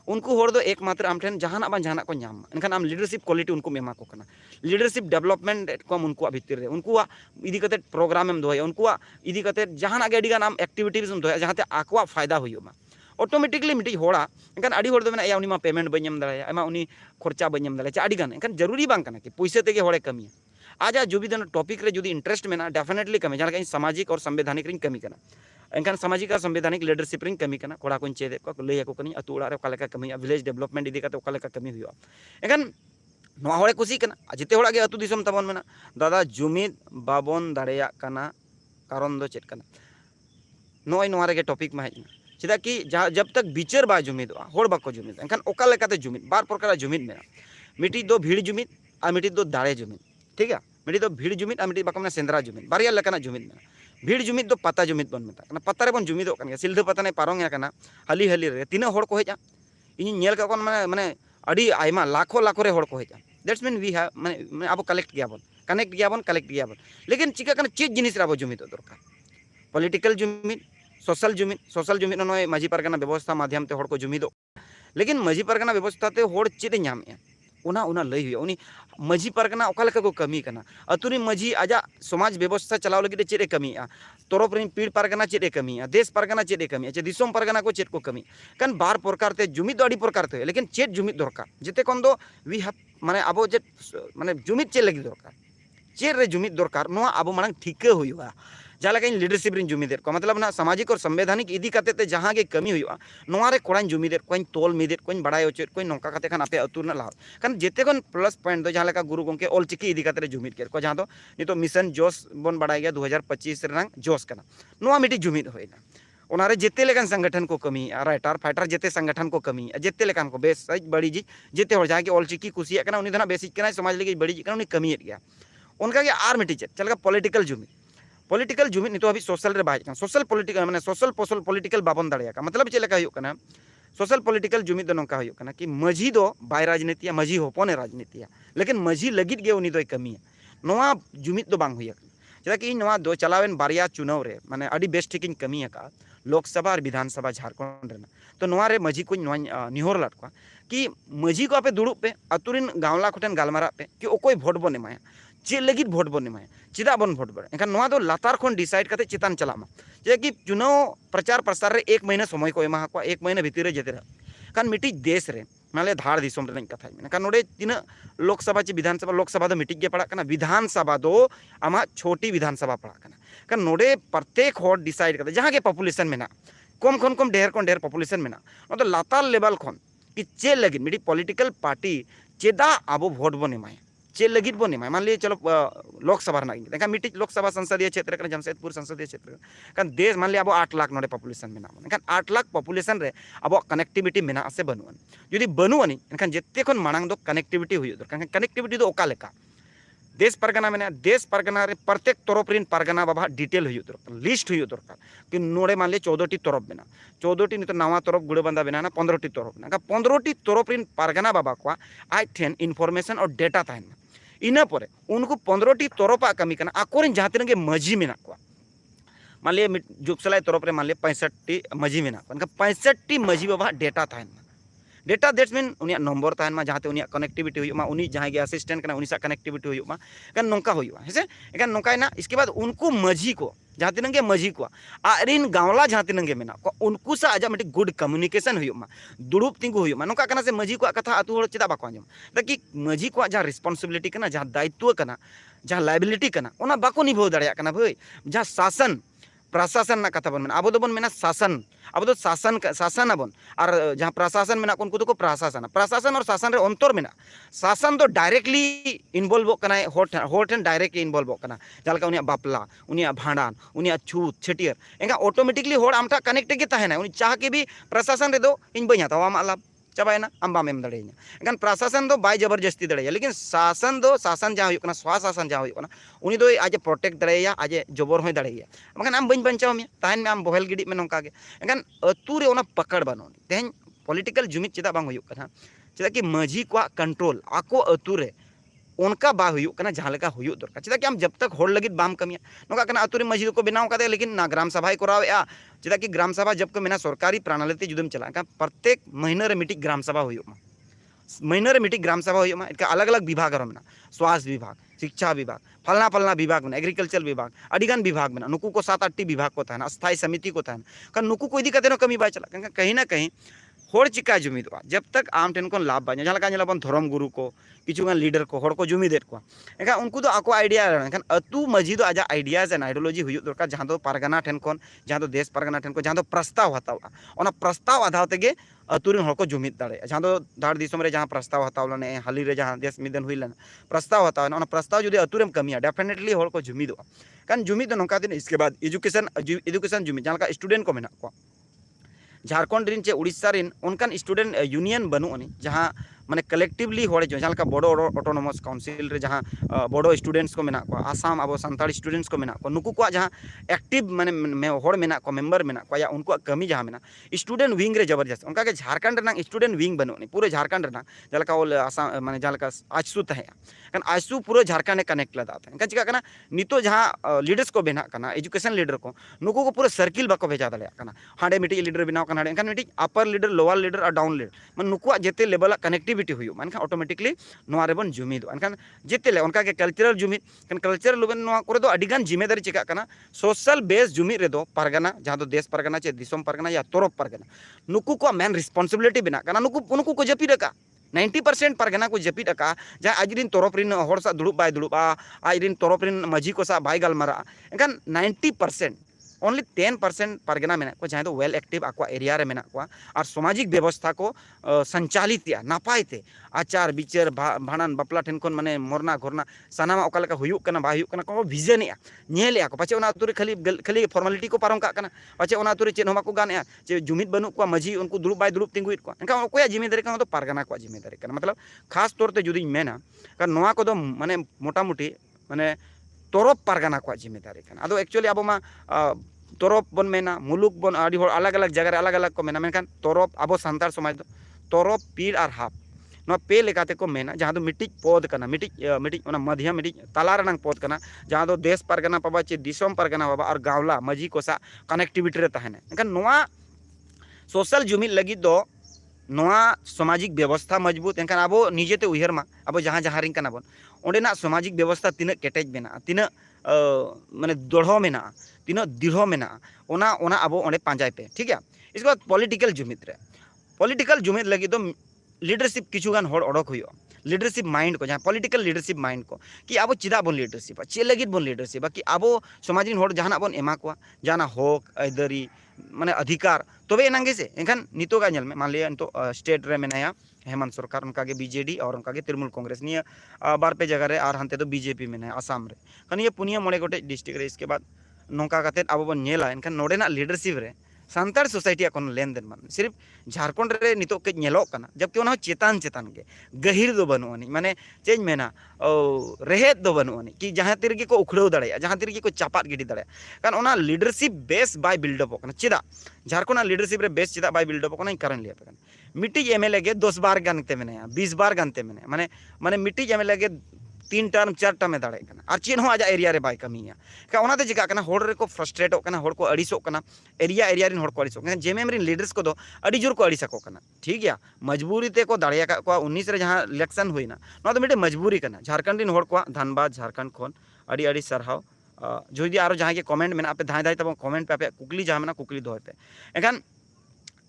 उनको होड़ दो एकमात्र आम ठेन जहाना बा जहाना को नाम एनखान आम लीडरशिप क्वालिटी उनको मेमा को कना लीडरशिप डेवलपमेंट को उनको भितर रे उनको इदी कते प्रोग्राम एम दोय उनको इदी कते जहाना के अडिगान आम एक्टिविटीज एम दोय जहाते आकवा फायदा हुयुमा ऑटोमेटिकली मिटी होड़ा एनखान अडी होड़ दो मेना या उनी मा पेमेंट बई एम दाड़ाया एमा उनी खर्चा बई एम दाड़ाया अडिगान एनखान जरूरी बांग कना कि पैसे तेगे होड़े कमिया आज जुबी टॉपिक रे जुदी इंटरेस्ट में डेफिनेटली कमी जहाँ सामाजिक और संवैधानिक री कमी करना एनखान सामाजिक और संवैधानिक लीडरशिप री कमी करना कोड़ा को चेदे को लैया को अतु ओड़ा रे ओका लेका कमी विलेज डेवलपमेंट इदी काते ओका लेका कमी हुआ एनखान नवा होड़े खुशी करना जिते होड़ा गे अतु दिसम तबन में दादा जुमिद बाबन दाड़ेया करना कारण दो चेक करना नॉय नवा रे टॉपिक में हजना चेदा कि जब तक विचार बा जुमिदवा होड़ बाको जुमिद एनखान ओका लेकाते जुमिद बार प्रकार जुमिद में मिट्टी दो भीड़ जुमिद और मिट्टी दो दाड़े जुमिद ठीक है मिट्टी दो भीड़ जुमिद और मिट्टी बाको में सेंद्रा जुमिद बारिया लेकाना जुमिद में भीड़ जुमिद दो पता जुमिद बन मेता पता रे बन जुमिदो कान सिलधु पता ने पारोंग करना हाली हाली रे तीना होड़ को हेजा इन नेल का माने माने अड़ी आयमा लाखों लाखों रे होड़ को हेजा दैट्स मीन वी हैव माने अब कलेक्ट गया बन कलेक्ट गया बन लेकिन चिका करना चेज जिनिस रे अब जुमिद दरकार पॉलिटिकल जुमिद सोशल जुमिद नय माझी पारगाना व्यवस्था माध्यम ते होड़ को जुमिदो लेकिन माझी पारगाना व्यवस्था ते होड़ चेद नामे उना उना लई हुई उनी माझी पारगाना ओका लेका को कमी करना अतुरी माझी आजा समाज व्यवस्था चलाव लगे चेद कमी तरफ रे पीड़ पारगाना चेद कमी देश पारगाना चेद कमी दिसोम पारगाना को चेद को कमी कान बार प्रकार ते जुमिद अड़ी प्रकार ते लेकिन चेद जुमिद दरकार जेते कोन दो वी हैव माने अब जे माने जुमिद चेद लगी दरकार चेद रे जुमिद दरकार नो अब मांग ठीक हुआ जहाँ लीडरशिप रीन जुमिदेर को मतलब ना सामाजिक और संवैधानिक इदी काते जहाँ गे कमी हुआ नोआरे कोड़ाñ जुमिदेर कोñ तोल मिदेर कोñ बड़ाय होचेर कोñ नौका काते खान आपे अतुर ना लाव कान जेते कोन प्लस पॉइंट दो जहाँ लेका गुरु गंके ऑलचिकी इदी काते जुमिद केर को जहाँ दो नितो मिशन जोस बन बड़ाय गया 2025 रंग जोस कना नोआ मिटी जुमिद होइना ओनारे जेते लेकान संगठन को कमी राइटर फाइटर जेते संगठन को कमी जेते लेकान को बेस बड़ी जी जेते हो जहाँ के ऑलचिकी कुसिया कना उनी धना बेसिक कना समाज लगी बड़ी जी कना उनी कमी गया उनका के आर मिटी चेत चलका पॉलिटिकल जुमिद नितो अभी सोशल रे बाज सोशल पॉलिटिकल माने सोशल पॉलिटिकल बाबन दाड़ेया मतलब चेलेका हुयो कना सोशल पॉलिटिकल जुमिद दो नोका हुयो कना कि माझी दो बाय राजनीतिया माझी होपने राजनीतिया लेकिन माझी लगित गे उनी दोय कमी नोआ जुमिद दो बांग हुया चेदा कि नोआ दो चलावेन बारिया चुनाव रे माने अडी बेस्ट ठिकिन कमी का लोकसभा और विधानसभा झारखंड रे तो नोआ रे माझी को निहोर लाट को कि माझी को आपे दुड़ुब पे अतुरिन गावला कोठेन गालमारा पे कि ओकोय भोट बन एमाया चे लगित भोट बन एमाया चेदा बन भोट बन एनखान नोआ दो लातार खन डिसाइड करते चितान चलामा जे कि चुनाव प्रचार प्रसार रे 1 महीना समय को एमा को 1 महीना भीतर जेते कान मिटी देश रे माले धार दिसोम रे कथा मेना नोडे तीना लोकसभा चे विधानसभा लोकसभा दो मिटी गे पड़ा कना विधानसभा दो आमा छोटी विधानसभा पड़ा कना कान नोडे प्रत्येक होड़ डिसाइड करते जहाँ के पॉपुलेशन मेना कम खन कम ढेर पॉपुलेशन मेना तो लातार लेवल खन कि चे लगित मिटी पॉलिटिकल पार्टी चेदा अब भोट बन एमाय चे लगित बन एमाय मान लिए चलो लोकसभा ना मिट्टी लोकसभा संसदीय क्षेत्र जमशेदपुर संसदीय क्षेत्र कान देश मान लिया अब 8 लाख नोडे पॉपुलेशन मेना एनखान 8 लाख पॉपुलेशन रे अब कनेक्टिविटी मेना से बनुआन जुदी बनुआनी एनखान जेते खन मांग दो कनेक्टिविटी हुई दरकार कनेक्टिविटी दो ओका लेका देश परगना में देश परगना रे प्रत्येक तरफ रीन परगना बाबा डिटेल हुई दरकार लिस्ट हुई दरकार कि नोडे मान लिए 14 तरफ बना 14 नित नवा तरफ गुड़े बंदा बना 15 तरफ ना 15 तरफ रीन परगना बाबा को आज ठेन इनफॉर्मेशन और डेटा तहन इना परे उनको 15 तरफा कमी करना आकोरिन जहाँ तीन के मजी में को मान लिए जुगसलाई तरफ रे मान लिए 65 मजी में 65 मजी बाबा डेटा तहन डेटा दैट्स मीन उनिया नंबर तहन मा जहाँ उनिया कनेक्टिविटी हुई उनी जहाँ के असिस्टेंट करना उनी सा कनेक्टिविटी हुई एन नौका हुई हेसे एन नौका इसके बाद उनको मजी को जहाँ तीन के मजी को आरिन गावला जहाँ तीन के मेना उनको सा आजा मिट्टी गुड कम्युनिकेशन हुई दुड़ुब तिंगु हुई नौका करना से मजी को कथा अतु हड़ चेदा बाको आंजम ताकि मजी को जहाँ रिस्पॉन्सिबिलिटी करना जहाँ दायित्व करना जहाँ लाइबिलिटी करना उना बाको निभाव दाड़ेया करना भाई जहाँ शासन प्रशासन ना कथा बन मेना अब बन मेना शासन अब तो शासन आबन और जहाँ प्रशासन मेना उनको तो प्रशासन और शासन रे अंतर मेना शासन तो डायरेक्टली इनवॉल्व करना होर ठेन डायरेक्ट इनवॉल्व करना जहाँ उनिया बापला उनिया भांडान उनिया छूत छेटियर एंगा ऑटोमेटिकली होर आमठा कनेक्ट के तहना उनी चाह के भी प्रशासन रे दो इन बई हतावा आमाग लाभ चाबायना आम बाम एम दाड़ेया एनखान प्रशासन दो बाय जबरदस्ती दाड़ेया लेकिन शासन दो शासन जहाँ हुई स्वशासन जहाँ हुई उनी दो आज प्रोटेक्ट दाड़ेया आज जबर होय दाड़ेया बखान आम बई बंचाव में तहन में आम बहेल गिड़ी में नौका एनखान अतु रे पकड़ बानुनी तेहन पॉलिटिकल जुमिद चेदा बांग हुई चेदा कि माझी को कंट्रोल आको अतु रे उनका बा हुई जहाँ लेका हुई दरकार चेदा कि आम जब तक होड़ लगित बाम कमिया नौका अतु रे माझी को बनाव का लेकिन ना ग्राम सभा करावेआ चेदा कि ग्राम सभा जब को मेना सरकारी प्रणाली ते जुदम चला प्रत्येक महीना रे मिट्टी ग्राम सभा हुई महीना रे मिट्टी ग्राम सभा हुई अलग अलग विभाग मेना स्वास्थ्य विभाग शिक्षा विभाग फलना विभाग में एग्रीकल्चर विभाग अड़ीगान विभाग में नुकू को 7-8 विभाग को तहना स्थायी समिति को तहना नुकू को इदी कते कमी बाय चला कहीं ना कहीं होड़ चिका जुमिदवा जब तक आम ठेन को लाभ बाñ जहाँ लगा धर्म गुरु को किचुगान लीडर को होड़ को जुमिदेद को एनखान उनको दो आको आइडिया एनखान अतु मजी दो आजा आइडियाज एंड आइडियोलॉजी हुई दरकार जहाँ दो पारगाना ठेन को जहाँ दो देश पारगाना ठेन को जहाँ दो प्रस्ताव हतावा ओना प्रस्ताव आधार तेगे अतुरिन होड़ को जुमिद दाड़े जहाँ दो धाड़ दिसम रे जहाँ प्रस्ताव हताव लने हाली रे जहाँ देश मिदन हुई लने प्रस्ताव हताव ओना प्रस्ताव जुदी अतुरेम कमिया डेफिनेटली होड़ को जुमिदवा कान जुमिद दो नोका दिन इसके बाद एजुकेशन जुमिद जहाँ स्टूडेंट को मेना को झारखंड रिन चे उड़ीसा रिन उनकान स्टूडेंट यूनियन बनुनी जहाँ माने कलेक्टिवली होड़े जो जहाँ बड़ो ऑटोनोमस काउंसिल रे जहाँ बड़ो स्टूडेंट्स को मेना को आसाम अब सानताड़ी स्टूडेंट्स को मेना को नुकु को जहाँ एक्टिव माने होड़ मेना को मेंबर मेना को या उनको कमी जहाँ मेना स्टूडेंट विंग रे जबरदस्त उनका के झारखंड रना स्टूडेंट विंग बनुनी पूरे झारखंड रना जहाँ ओल आसाम माने जहाँ आजसू तहे kan आजसू पूरे झारखंड कनेक्ट लदा था चिका करना नितो जहाँ लीडर्स को बेना करना एजुकेशन लीडर को नुकु को पूरे सर्किल बाको भेजा दाड़े करना हांडे मिटी लीडर बनाव करना एनखान मिटी अपर लीडर लोअर लीडर और डाउन लीडर मन नुकुआ जेते लेवल कनेक्टिविटी हुई मनखान ऑटोमेटिकली नोआ रेबन जुमिद एनखान जेते ले उनका के कल्चरल जुमिद kan कल्चरल लुबन नोआ करे दो अडिगान जिम्मेदारी चिका करना सोशल बेस जुमिद रे दो परगना जहाँ दो देश परगना चे दिसोम परगना या तोरफ परगना नुकु को मेन रिस्पांसिबिलिटी बना करना नुकु को जपी रका 90% परगना को जपीद अका जहाँ आजरीन तोरफ रिन होड़ सा दुड़ुब बाय दुड़ुबा आजरीन तोरफ रिन मजी को सा बाय गलमारा एनखान 90% ओनली 10% परगना मेना को जहाँ दो वेल एक्टिव आको एरिया रे मेना को और सामाजिक व्यवस्था को संचालित या नापायते आचार विचार भाणन बापला ठेन कोन माने मोरना घोरना सानामा ओका लेका हुयुक कना बाय हुयुक कना को विजन या नेल या को पाचे ओना अतुरे खाली फॉर्मेलिटी को पारम का कना पाचे ओना अतुरे चेन होमा को गाने जे जुमिद बनु को मजी उनको दुड़ुब बाय दुड़ुब तिंगुइत को एनका ओकोया जिम्मेदारी कना तो परगना को जिम्मेदारी कना मतलब खास तौर ते जुदी मेना का नोआ को दो माने मोटा मोटी माने तोरफ परगना को जिम्मेदारी कना अदो एक्चुअली अब मा तोरफ बन मेना मुलुक बन आदि होड़ अलग अलग जगह अलग अलग को मेना मेनखान तोरफ अब सानतार समाज दो तोरफ पीर और हाफ नो पे लेकाते को मेना जहाँ दो मिटिज पद कना मिटिज ओना मध्यम मिटिज ताला रनांग पद कना जहाँ दो देश परगना पाबा चे दिसोम परगना पाबा और गावला मजी को सा कनेक्टिविटी रे तहने एनखान नोआ सोशल जुमिद लगी दो नोआ सामाजिक व्यवस्था मजबूत एनखान अब निजेते उयहर मा अब जहाँ जहाँ रिंग कना बन ओंडेना सामाजिक व्यवस्था तीना केटेज मेना तीना माने दृढ़ मेना तीना दृढ़ मेना ओना ओना अब ओंडे पांजाय पे ठीक है। इसके बाद पॉलिटिकल जुमिद लगी तो लीडरशिप किचुगान होड़ ओडक हुई लीडरशिप माइंड को जहाँ पॉलिटिकल लीडरशिप माइंड को कि अब चिदा बन लीडरशिप चे लगी बन लीडरशिप कि अब समाज रिन होड़ जहाँ बन एमा को जहाँ हक आयदारी माने अधिकार तबे एनांगे से एनखान नितो का नेल में मान लिया नितो स्टेट रे मेनाया हेमंत सरकार उनका के बीजेडी और उनका के तृणमूल कांग्रेस निया बार पे जगह रे और हंते तो बीजेपी में आसाम रे खान ये पुनिया मोड़े गोटे डिस्ट्रिक्ट रे इसके बाद नौका कते अब बन नेला एनखान नोडेना लीडरशिप रे सानतार सोसाइटी को लेन देन मान सिर्फ झारखंड रे नितो के नेलोक कना जबकि ओना चेतान चेतान के गहिर दो बनुआनी माने चेंज मेना रेहेद दो बनुआनी कि जहाँ तिर के को उखड़ो दाड़े जहाँ तिर के को चापात गिडी दाड़े कारण ओना लीडरशिप बेस बाय बिल्डअप कना चेदा झारखंड लीडरशिप रे बेस चेदा बाय बिल्डअप कना कारण लिया पे मिट्टी एमएलए के 10 बार गानते मेना 20 बार गानते मेना माने माने मिट्टी एमएलए के 3 टर्म 4 टर्म दाड़े और चेन हो आजा एरिया रे बाय कमिया का ओनाते चिका कना होड़ रे को फ्रस्ट्रेट कना होड़ को अड़िसो कना एरिया रिन होड़ को अड़िसो कना जेएमएम रिन लीडर्स को दो अड़ी जोर को अड़िसको कना ठीक गया मजबूरी ते को दाड़िया का को 19 रे जहां इलेक्शन हुईना नो तो मिटे मजबूरी कना झारखंड रिन होड़ को धनबाद झारखंड खोन अड़ी अड़ी सरहाव जोदी आरो जहां के कमेंट मेना पे धाय धाय तब कमेंट पे कुकली जहां मेना कुकली दोय पे एखान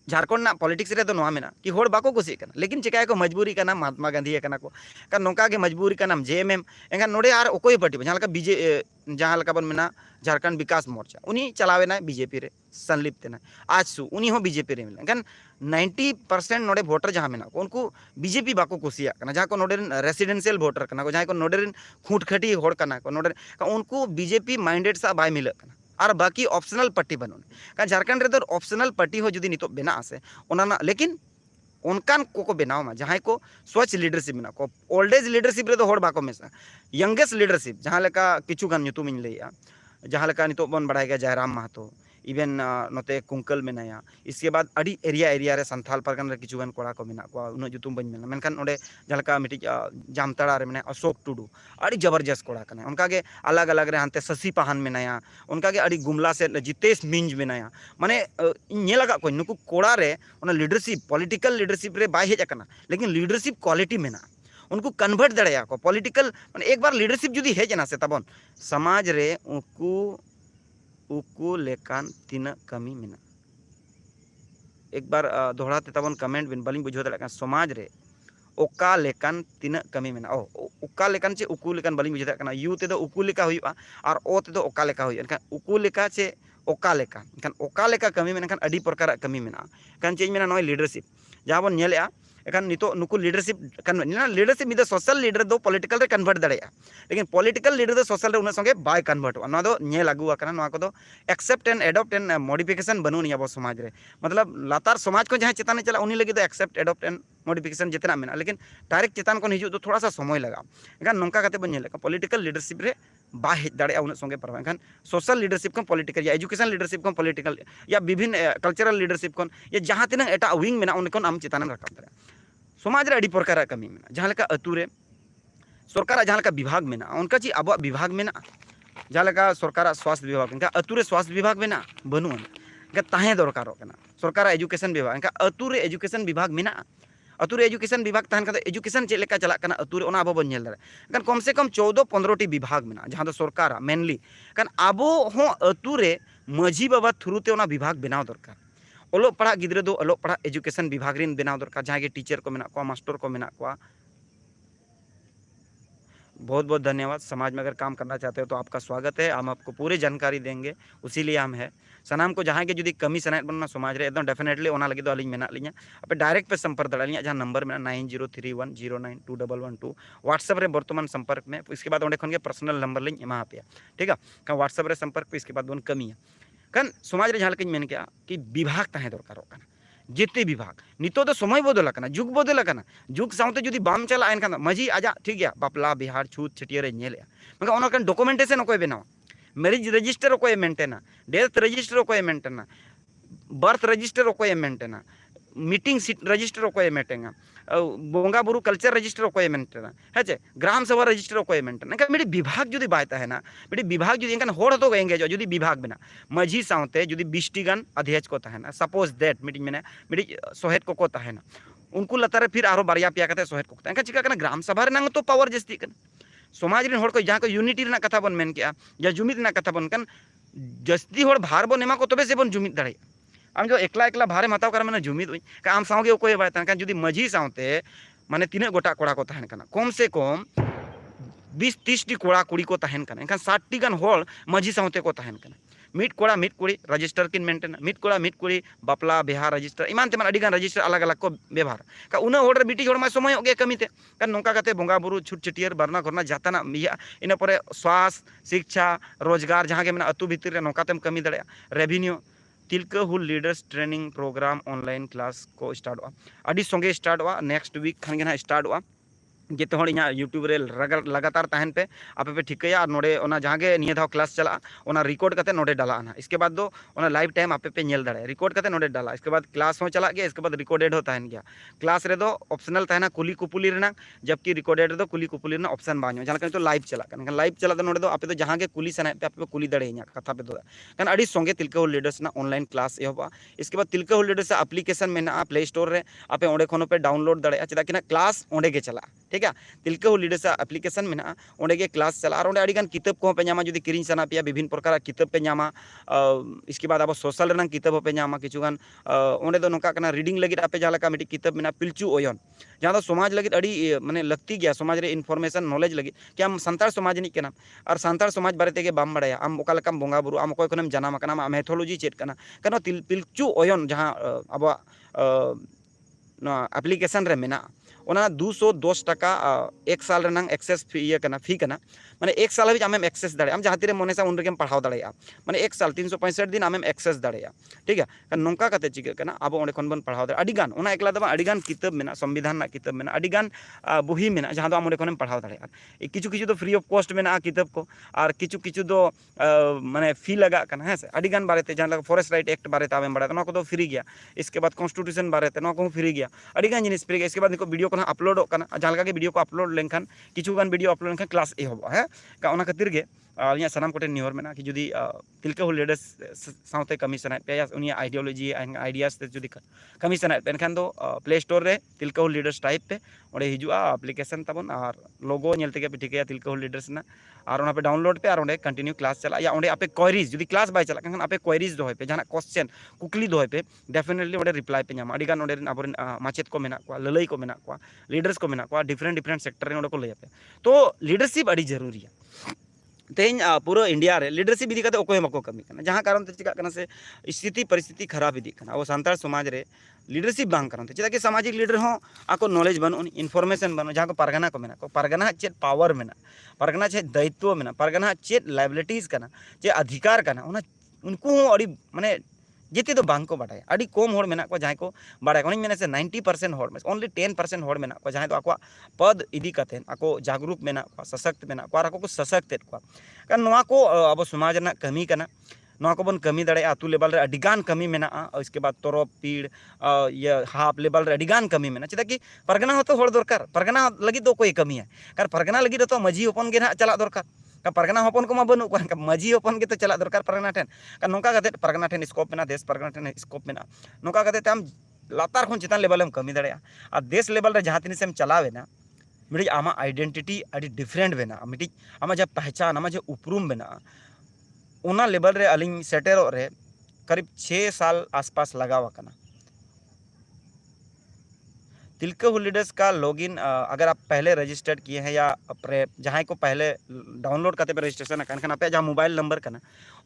झारखंड ना पॉलिटिक्स रे तो नोआ मेना कि होड़ बाको कुसी कना लेकिन चिकाय को मजबूरी कना महात्मा गांधी कना को का नोका के मजबूरी कना जेएमएम एंगा नोडे आर ओकोई पार्टी जहां लका बीजे जहां लका बन मेना झारखंड विकास मोर्चा उनी चलावेना बीजेपी रे संलिप्त ना आजसू उनी हो बीजेपी रे मिला एंगान 90% नोडे वोटर जहां मेना को उनको बीजेपी बाको कुसिया कना जहां को नोडे रेसिडेंशियल वोटर कना को जहां को नोडे खूंटखटी होड़ कना को नोडे उनको बीजेपी माइंडेड सा बाय मिला कना और बाकी ऑप्शनल पार्टी बनून कारण झारखंड रे तो ऑप्शनल पार्टी हो जुदी नितो बेना आसे ओना लेकिन उनकान को बनाव मा जहां को स्वच्छ लीडरशिप मेना को ओल्ड एज लीडरशिप रे तो होड़ बाको मेसा यंगेस्ट लीडरशिप जहां लेका किछु गान ᱧᱩᱛᱩᱢ ᱤᱧ ᱞᱟᱹᱭᱟ जहां लेका नितो बन बड़ाय गया जयराम महतो इवेन नोते कुंकल मेनाया इसके बाद अड़ी एरिया रे संथाल परगन रे किछु गान कोड़ा को मेना को उन जुतुम बन मेना मेनखान ओडे जहां लेका मिटी जामताड़ा रे मेना अशोक टुडू अड़ी जबरदस्त कोड़ा कने उनका के अलग अलग रे हंते शशि पाहन मेनाया उनका के अड़ी गुमला से जितेश मिंज मेनाया माने ने लगा को नुकु कोड़ा रे ओना लीडरशिप पॉलिटिकल लीडरशिप रे बाय हेज अकना लेकिन लीडरशिप क्वालिटी मेना उनको कन्वर्ट दड़ेया को पॉलिटिकल माने एक बार लीडरशिप जुदी हेज ना से तबन समाज रे उकु लेकान तीना कमी मेना एक बार दोहरा ते ताबन कमेंट बिन बालिंग बुझाव दाड़ा समाज रे ओका लेकान तीना कमी मेना ओका लेकान चे उकू लेकान बालिंग बुझाव दाड़ा यू ते दो उकू लेका हुयुआ और ओ ते दो ओका लेका हुयुआ एनखान उकू लेका चे ओका लेका एनखान ओका लेका कमी मेना एनखान अडी प्रकार कमी मेना एनखान चे मेना नय लीडरशिप जहाँ बन नेलेआ एखान नितो नुकु लीडरशिप लीडरशिप मिद सोशल लीडर दो पॉलिटिकल रे कन्वर्ट दाड़ेया लेकिन पॉलिटिकल लीडर दो सोशल रे उना संगे बाय कन्वर्टवा ना दो नेल आगु आकना ना को दो accept and adopt and modification बनुनी अब समाज रे मतलब लातार समाज को जहाँ चेताने चला उनी लगी दो एक्सेप्ट एडॉप्ट एंड मॉडिफिकेशन जितना मेना लेकिन डायरेक्ट चेतान को हिजू तो थोड़ा सा समय लगा एखान नोंका काते बन नेल पॉलिटिकल लीडरशिप रे बाय हेज दाड़ेया उना संगे परवा एखान सोशल लीडरशिप को पॉलिटिकल या एजुकेशन लीडरशिप को पॉलिटिकल या विभिन्न कल्चरल लीडरशिप को या जहाँ तीना एटा विंग मेना उन कोन आम चेतान राकाब दाड़ेया समाज रे अडी प्रकार कमी मेना जहाँ लेका अतु रे सरकार जहाँ लेका विभाग मेना उनका ची अब विभाग मेना जहाँ लेका सरकार स्वास्थ्य विभाग इनका अतु रे स्वास्थ्य विभाग मेना बनुआ इनका ताहे दरकार होना सरकार एजुकेशन विभाग इनका अतु रे एजुकेशन विभाग मेना अतु रे एजुकेशन विभाग तहन कते एजुकेशन चेक लेका चला कना अतु रे ओना अब बन नेल दाड़े कन कम से कम 14-15 टी विभाग मेना जहाँ दो सरकार मेनली कन आबो हो अतु रे माझी बाबा थ्रू ते ओना विभाग बनाव दरकार ओलो पढ़ा गिद्रे दो ओलो पढ़ा एजुकेशन विभाग रिन बनाव दरकार जहाँ के टीचर को मेना को मास्टर को मेना को बहुत बहुत धन्यवाद। समाज में अगर काम करना चाहते हो तो आपका स्वागत है, हम आपको पूरी जानकारी देंगे, उसीलिए हम है सनाम को जहाँ के जुदी कमी सनायत बनना समाज रे एकदम डेफिनेटली ओना लगे अली मेना लिया अपे डायरेक्ट पे संपर्क दाड़ा जहाँ नंबर में 9031092112 व्हाट्सएप रे वर्तमान संपर्क में इसके बाद ओंडे खन के पर्सनल नंबर लिंग एमा पे ठीक है का व्हाट्सएप रे संपर्क पे इसके बाद बन कमी है कन समाज रे जहाँ लेकिन मेन क्या कि विभाग ताहे दरकार होना जिते विभाग नितो तो समय बदल जुग बदल जुग साथ जुदी बाम चला एनखान माझी आजा ठीक गया बापला बिहार छूत छटियर मैं डॉक्यूमेंटेशन अकोय बनावा मैरिज रजिस्टर अकोय मेंटेना डेथ रजिस्टर अकोय मेंटेना बर्थ रजिस्टर अकोय मेंटेना मीटिंग रजिस्टर अकोय मेंटेना बोंगा बुरु कल्चर रजिस्टर अकोय मेंटेना है ग्राम सभा रजिस्टर अकोय मेंटेना एनखान मिडी विभाग जुदी बाय ताहेना मिडी विभाग जुदी एनखान होड़ तो एंगेज जुदी विभाग बना माझी साथे जुदी 20 गान अध्यक्ष को ताहेना सपोज दैट मिडी मेना मिडी सोहेद को ताहेना उनको लतारे फिर आरो बारिया पिया कते सोहेद को एनखान चिका कना ग्राम सभा रेनांग तो पावर जस्ती कना समाज रे होड़ को जहाँ को यूनिटी रेना कथा बन मेन किया या जुमिद रेना कथा बन कन जस्ती होड़ भार बन एमा को तबे से बन जुमिद दाड़े आम जो एकला एकला भारे हताव कर मैंने जुमिद का आम सागे अकोय बाय तहन जुदी माझी साथे माने तीना गोटा कोड़ा को तहन कना कम से कम 20-30 टी कोड़ा कुड़ी को तहन कना एनखान 60 टी गान होड़ माझी साथे को तहन कना मिट कोड़ा मिट कुड़ी रजिस्टर किन मेंटेन मिट कोड़ा मिट कुड़ी बापला बिहार रजिस्टर इमान तेमान अड़ी गान रजिस्टर अलग अलग को व्यवहार का उना होड़ रे बिटी होड़ मा समय गे कमीते का नोंका कते बोंगा बुरु छुट छटियर बरना घरना जाताना मिया इन परे स्वास्थ्य शिक्षा रोजगार जहाँ के मेना अतु भीतर रे नोंका तेम कमी दड़े revenue Tilka Hul leaders training program online class को स्टार्ट अड़ी संगे स्टार्ट नेक्स्ट वीक खान के स्टार्ट जिते हर इना यूट्यूब रे लगातार तहन पे आपे पे ठिकया और नोडे ओना जहाँ के निया धाव क्लास चला ओना रिकॉर्ड करते नोडे डाला ना इसके बाद दो ओना लाइव टाइम आपे पे नेल दाड़े रिकॉर्ड करते नोडे डाला इसके बाद क्लास हो चला गया इसके बाद रिकॉर्डेड हो तहन गया क्लास रे दो ऑप्शनल तहना कुली कुपुली रेना जबकि रिकॉर्डेड रे दो कुली कुपुली रेना ऑप्शन बाñो जहाँ के तो लाइव चला लाइव चला नोडे दो आपे तो जहाँ के कुली सनाय पे आपे पे कुली दाड़े कथा पे दो कन अड़ी संगे तिलका हुल लीडर्स ना ऑनलाइन क्लास एहबा इसके बाद तिलका हुल लीडर्स एप्लीकेशन मेना प्ले स्टोर रे आपे ओंडे खनो पे डाउनलोड दाड़े चेदा कि क्लास ओंडे गे चला ठीक है तिलका हुल लीडर्स एप्लीकेशन में ओंडे गे क्लास चला और ओंडे अड़ी गान किताब को पे नामा जुदी किरिंग सना पे विभिन्न प्रकार किताब पे नामा इसके बाद अब सोशल रनंग किताब पे नामा किछु गान ओंडे दो नोका कना रीडिंग लगी आपे जहाँ लका मिटी किताब में पिलचू ओयन जहाँ दो समाज लगी अड़ी माने लगती गया समाज रे इनफॉर्मेशन नॉलेज लगी कि आम संतार समाज निक कना और संतार समाज बारे तेगे बाम बड़ाया आम ओका लकाम बोंगा बुरु आम ओकय खनम जानाम कना आम मैथोलॉजी चेक कना कनो पिलचू ओयन जहाँ अब एप्लीकेशन रे मेना 210 टाका एक साल रनंग एक्सेस फी कना माने एक साल हाबी आमेम एक्सेस दाड़े आम जहाँ तीरे मनेसा उन रेगेम पढ़ाव दाड़ेया माने एक साल 365 दिन आमेम एक्सेस दाड़ेया ठीक है नोंका कते चिका कना अब ओंडे खन बन पढ़ाव दाड़े अडिगान ओना एकला दबा अडिगान किताब मेना संविधान ना किताब मेना अडिगान बुही मेना जहाँ दो आम ओंडे खनम पढ़ाव दाड़ेया किछु किछु तो फ्री ऑफ कॉस्ट मेना किताब को और किछु किछु दो माने फी लगा कना है से अडिगान बारेते जहाँ फॉरेस्ट राइट एक्ट बारेते आमेम बड़ा को फ्री गया इसके बाद कॉन्स्टिट्यूशन बारेते को फ्री गया अडिगान जिनिस फ्री गया इसके बाद निको वीडियो को अपलोड जहाँ वीडियो को अपलोड लेनखान किछु गान वीडियो अपलोड लेनखान क्लास एहब है का खातिर गे अलियां सानाम कोटे नियर मेना कि जुदी तिलका हुल लीडर्स साउते कमी सनाय पे या उनिया आइडियोलॉजी आइडियाज ते जुदी कमी सनाय पे एनखान दो प्ले स्टोर रे तिलका हुल लीडर्स टाइप पे ओंडे हिजुआ एप्लीकेशन ताबन और लोगो नेलते के पे ठिकया तिलका हुल लीडर्स ना और ओना पे डाउनलोड पे और ओंडे कंटिन्यू क्लास चला या ओंडे आपे क्वेरीज जुदी क्लास बाय चला खान आपे क्वेरीज दोय पे जहां क्वेश्चन कुकली दोय पे डेफिनेटली ओंडे रिप्लाई पे नाम अडी गान ओंडे आबोरेन माचेत को मेना को ललई को मेना को लीडर्स को मेना को डिफरेंट डिफरेंट सेक्टर रे ओंडे को लय पे तो लीडरशिप अड़ी जरूरी है तेज पूरा इंडिया रे लीडरशिप इदी कते ओकोय मको कमी कना जहां कारण ते चिका कना से स्थिति परिस्थिति खराब इदी कना वो सांतार समाज रे लीडरशिप बांग कारण ते चिदा कि सामाजिक लीडर हो आको नॉलेज बनो इनफॉरमेशन बनो जहां को परगना को मेना को परगना चेत पावर मेना परगना चेत दायित्व मेना परगना चेत लायबिलिटीज कना चे अधिकार कना उनको अड़ी माने जेते तो बांग को बाडाय अड़ी कम होड़ मेना को जहां को बाडाय कोनी मेने से 90% होड़ में ओनली 10% होड़ मेना को जहां तो आको पद इदी कते आको जागरूक मेना को सशक्त मेना को आको सशक्त को kan नोआ को अब समाज ना कमी कना नोआ को बन कमी दड़े आतु लेवल रे अडिगान कमी मेना और इसके बाद तोरप पीड़ ये हाफ लेवल रे अडिगान कमी मेना चेदा कि परगना हो तो होड़ दरकार परगना लगी तो कोई कमी है कार परगना लगी तो मजी होपन के ना चला दरकार का परगना होपन को मा बनू को मजी होपन के तो चला दरकार परगना ठेन का नोका कते परगना ठेन स्कोप मेना देश परगना ठेन स्कोप मेना नोका कते हम लातार खन चितान लेवल हम कमी दड़े और देश लेवल रे जहां तिन से हम चलावे ना मिडी आमा आइडेंटिटी अड़ी डिफरेंट बेना मिडी आमा जा पहचान आमा जा उपरूम बेना ओना लेवल रे अलिंग सेटेरो रे करीब 6 साल आसपास लगावा कना तिलका हुल लीडर्स का लॉगिन अगर आप पहले रजिस्टर्ड किए हैं या जहाँ को पहले डाउनलोड करते पे रजिस्ट्रेशन है आप जहाँ मोबाइल नंबर करना